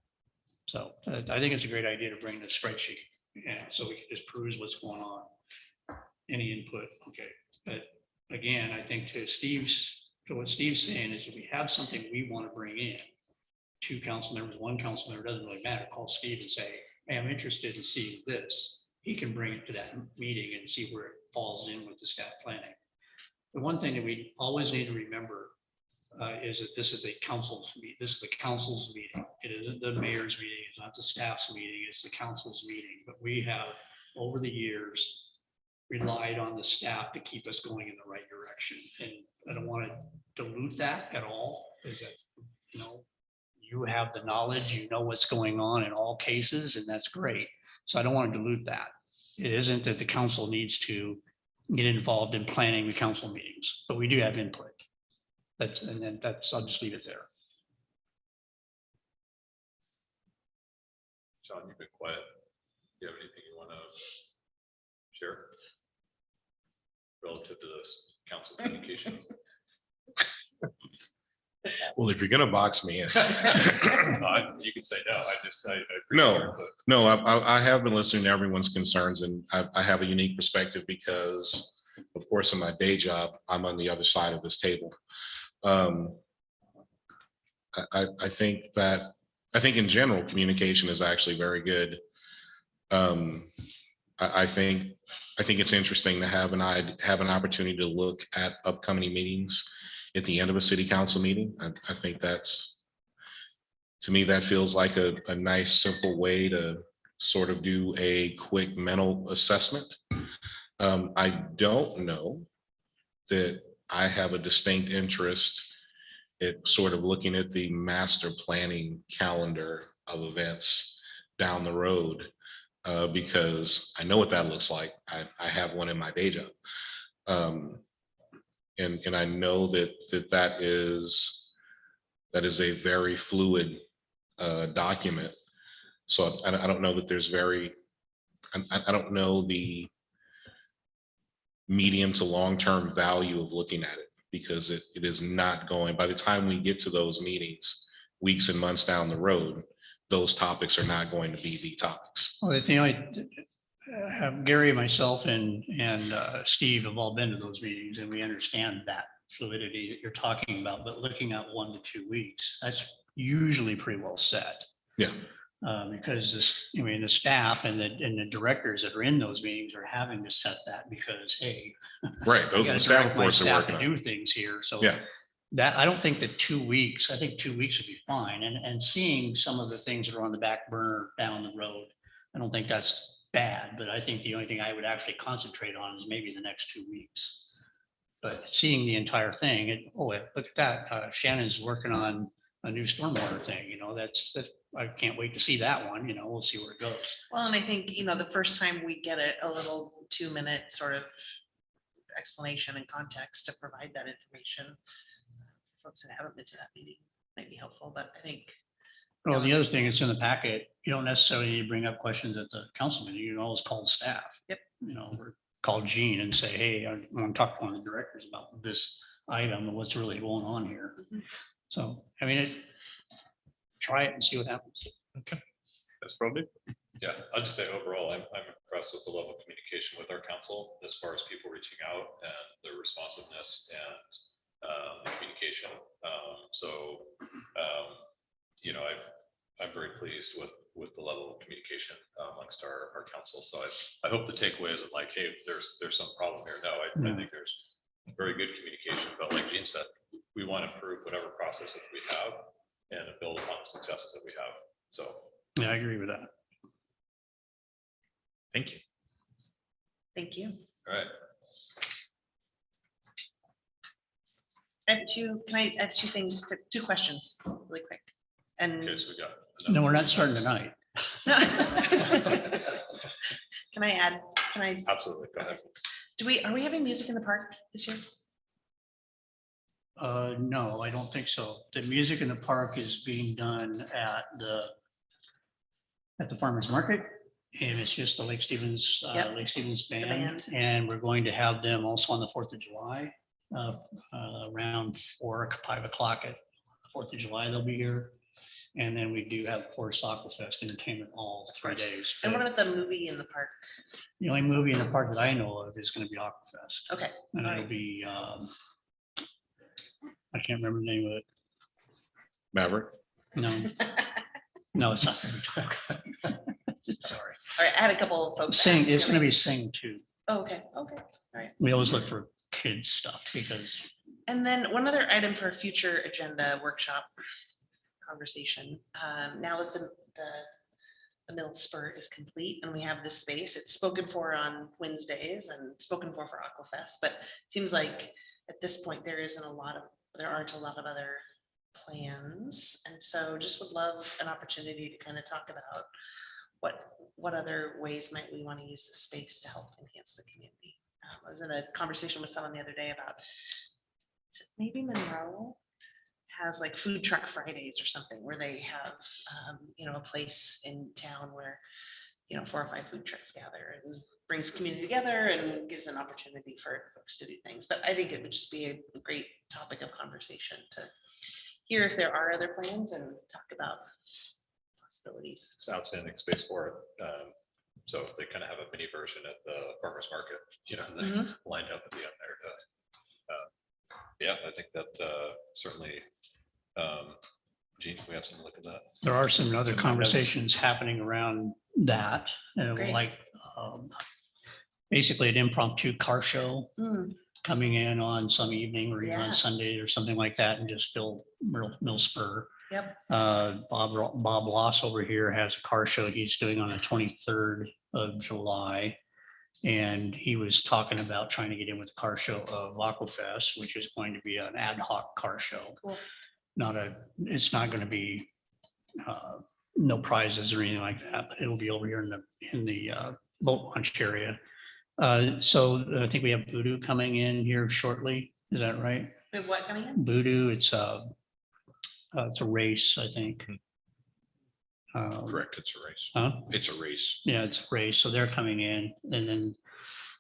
So I think it's a great idea to bring the spreadsheet, so we can just peruse what's going on. Any input, okay. But again, I think to what Steve's saying is, if we have something we want to bring in, 2 council members, 1 council member, doesn't really matter, call Steve and say, hey, I'm interested in seeing this. He can bring it to that meeting and see where it falls in with the staff planning. The one thing that we always need to remember is that this is a council's meeting. This is the council's meeting. It isn't the mayor's meeting. It's not the staff's meeting. It's the council's meeting. But we have, over the years, relied on the staff to keep us going in the right direction. And I don't want to dilute that at all, because that's, you know, you have the knowledge, you know what's going on in all cases, and that's great. So I don't want to dilute that. It isn't that the council needs to get involved in planning the council meetings, but we do have input. I'll just leave it there. John, you've been quiet. Do you have anything you want to share relative to this council communication? Well, if you're gonna box me in. You can say no. No, I have been listening to everyone's concerns, and I have a unique perspective because, of course, in my day job, I'm on the other side of this table. I think in general, communication is actually very good. I think it's interesting to have an opportunity to look at upcoming meetings at the end of a city council meeting. I think that's, to me, that feels like a nice, simple way to sort of do a quick mental assessment. I don't know that I have a distinct interest at sort of looking at the master planning calendar of events down the road, because I know what that looks like. I have one in my day job. And I know that is a very fluid document. So I don't know that there's I don't know the medium to long-term value of looking at it, because it is not going, by the time we get to those meetings, weeks and months down the road, those topics are not going to be the topics. Well, the thing Gary, myself, and Steve have all been to those meetings, and we understand that fluidity that you're talking about, but looking at 1 to 2 weeks, that's usually pretty well set. Yeah. Because the staff and the directors that are in those meetings are having to set that because, hey, right, those are the staff reports are working on. Do things here. So yeah, that, I don't think that 2 weeks, I think 2 weeks would be fine. And seeing some of the things that are on the back burner down the road, I don't think that's bad, but I think the only thing I would actually concentrate on is maybe the next 2 weeks. But seeing the entire thing, look at that, Shannon's working on a new stormwater thing, that's, I can't wait to see that one, we'll see where it goes. Well, and I think, the first time we get a little 2-minute sort of explanation and context to provide that information, folks that haven't been to that meeting might be helpful, but I think. Well, the other thing that's in the packet, you don't necessarily need to bring up questions at the council meeting, you can always call the staff. Yep. Or call Gene and say, hey, I want to talk to one of the directors about this item and what's really going on here. Mhm. So, I mean, try it and see what happens. Okay. That's probably. Yeah, I'll just say overall, I'm impressed with the level of communication with our council as far as people reaching out and their responsiveness and the communication. I'm very pleased with the level of communication amongst our council. So I hope the takeaway isn't like, hey, there's some problem here. No, I think there's very good communication, but like Gene said, we want to improve whatever processes we have and build upon the successes that we have. So. Yeah, I agree with that. Thank you. Thank you. All right. I have two things, two questions really quick. And Okay, so we got. No, we're not starting tonight. Can I Absolutely, go ahead. are we having music in the park this year? No, I don't think so. The music in the park is being done at the farmer's market. And it's just the Lake Stevens band. band. And we're going to have them also on the 4th of July, around 4 or 5 o'clock at the 4th of July, they'll be here. And then we do have, of course, Aquafest entertainment all 3 days. And what But about the movie in the park? the only movie in the park that I know of is going to be Aquafest. Okay. And all it'll right. be, I can't remember the name of it. Maverick. No, no, it's not. Sorry. All right, I had a couple of folks. Sing, ask it's me. going to be Sing too. Oh, okay, all right. We always look for kids stuff because And then one other item for a future agenda workshop conversation. Now that the middle spur is complete and we have this space, it's spoken for on Wednesdays and spoken for Aquafest, but it seems like at this point there aren't a lot of other plans. And so just would love an opportunity to kind of talk about what other ways might we want to use the space to help enhance the community. I was in a conversation with someone the other day about, is it maybe Monroe has like food truck Fridays or something where they have, a place in town where, 4 or 5 food trucks gather and brings community together and gives an opportunity for folks to do things. But I think it would just be a great topic of conversation to hear if there are other plans and talk about possibilities. It's outstanding space for it. So if they kind of have a mini version at the farmer's market, they lined up at the end there to, I think that certainly, Gene, we have some look at that. there are some other Some conversations happening around that. Great. Like basically an impromptu car show coming in on some evening or even Yeah. on Sunday or something like that and just fill Mill Spur. Yep. Bob Loss over here has a car show he's doing on the 23rd of July. And he was talking about trying to get in with the car show of Aquafest, which is going to be an ad hoc car show. Cool. It's not going to be no prizes or anything like that, but it'll be over here in the boat launch area. So I think we have Voodoo coming in here shortly. Is that right? We have what coming in? Voodoo, it's a race, I think. Correct, it's a race. Huh? It's a race. Yeah, it's a race. So they're coming in and then,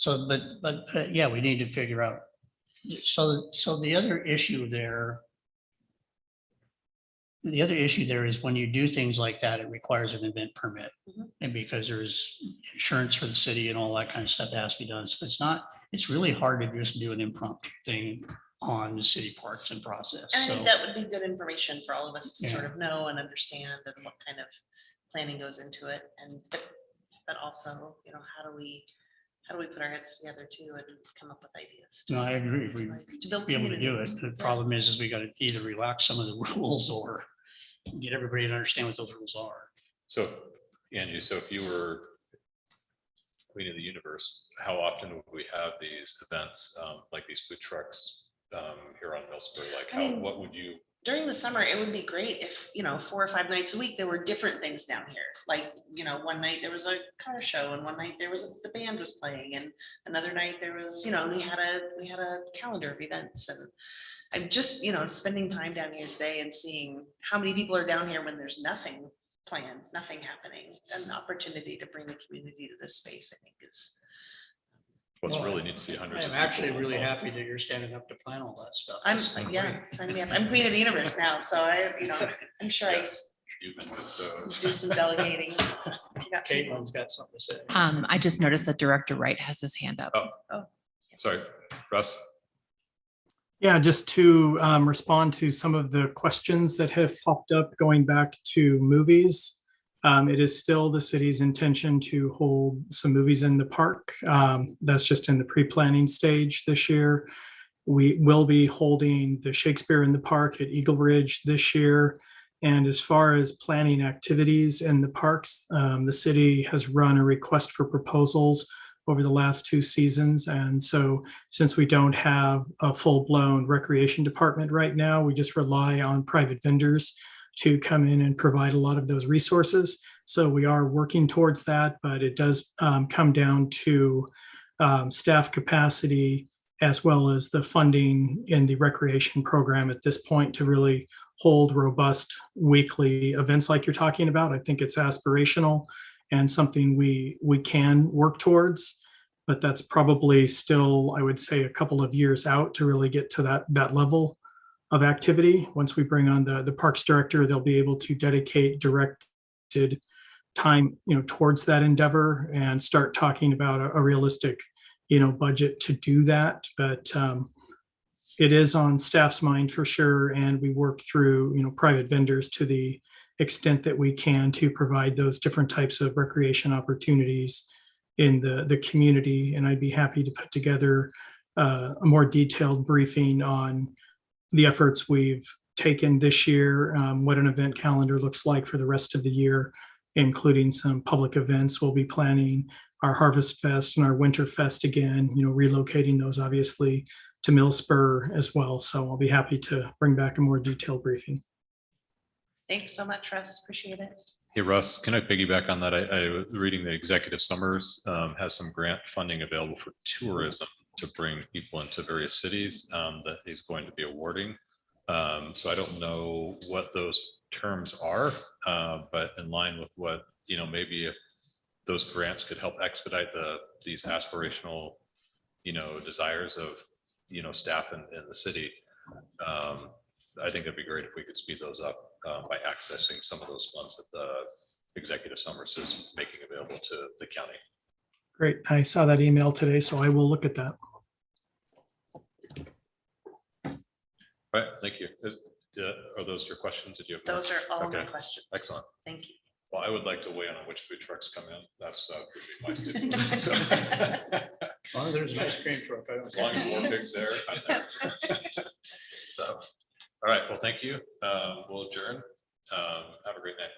but yeah, we need to figure out. So the other issue there is when you do things like that, it requires an event permit. Mhm. And because there's insurance for the city and all that kind of stuff that has to be done. So it's really hard to just do an impromptu thing on the city parks and process. And I So think that would be good information for all of us to sort Yeah. of know and understand and what kind of planning goes into it. And but also, how do we put our heads together too and come up with ideas? No, I agree. We To build be able to do community. it. The problem is we got to either relax some of the rules or get everybody to understand what those rules are. So Angie, so if you were queen of the universe, how often would we have these events, like these food trucks here on Millsburg? Like I mean, what would you? During the summer, it would be great if, 4 or 5 nights a week, there were different things down here. Like, one night there was a car show and one night there was, the band was playing and another night there was, we had a calendar of events. And I'm just, spending time down here today and seeing how many people are down here when there's nothing planned, nothing happening. An opportunity to bring the community to this space, I think is. What's really neat to see hundreds. I'm of actually people really involved. happy that you're standing up to plan all that stuff. I'm, That's been yeah, great. sign me up. I'm queen of the universe now, so I'm sure Yes, you've been bestowed. I do some delegating. Caitlin's got something to say. I just noticed that Director Wright has his hand up. Sorry, Russ. Yeah, just to respond to some of the questions that have popped up going back to movies. It is still the city's intention to hold some movies in the park. That's just in the pre-planning stage this year. We will be holding the Shakespeare in the Park at Eagle Ridge this year. And as far as planning activities in the parks, the city has run a request for proposals over the last 2 seasons. And so since we don't have a full-blown recreation department right now, we just rely on private vendors to come in and provide a lot of those resources. So we are working towards that, but it does come down to staff capacity as well as the funding in the recreation program at this point to really hold robust weekly events like you're talking about. I think it's aspirational and something we can work towards, but that's probably still, I would say, a couple of years out to really get to that level of activity. Once we bring on the parks director, they'll be able to dedicate directed time, towards that endeavor and start talking about a realistic, budget to do that. But it is on staff's mind for sure. And we work through, private vendors to the extent that we can to provide those different types of recreation opportunities in the community. And I'd be happy to put together a more detailed briefing on the efforts we've taken this year, what an event calendar looks like for the rest of the year, including some public events. We'll be planning our Harvest Fest and our Winter Fest again, relocating those obviously to Millspur as well. So I'll be happy to bring back a more detailed briefing. Thanks so much, Russ. Appreciate it. Hey, Russ, can I piggyback on that? I was reading the Executive Summers has some grant funding available for tourism to bring people into various cities that he's going to be awarding. So I don't know what those terms are, but in line with what, maybe if those grants could help expedite these aspirational, desires of, staff in the city. I think it'd be great if we could speed those up by accessing some of those funds that the Executive Summers is making available to the county. Great. I saw that email today, so I will look at that. All right, thank you. Are those your questions? Did you have? Those are all my Okay. questions. Excellent. Thank you. Well, I would like to weigh in on which food trucks come in. That's could be my stipulation. So, As long as there's an ice cream truck. I don't as long as more pigs there. I'm there. So, all right, well, thank you. We'll adjourn. Have a great night.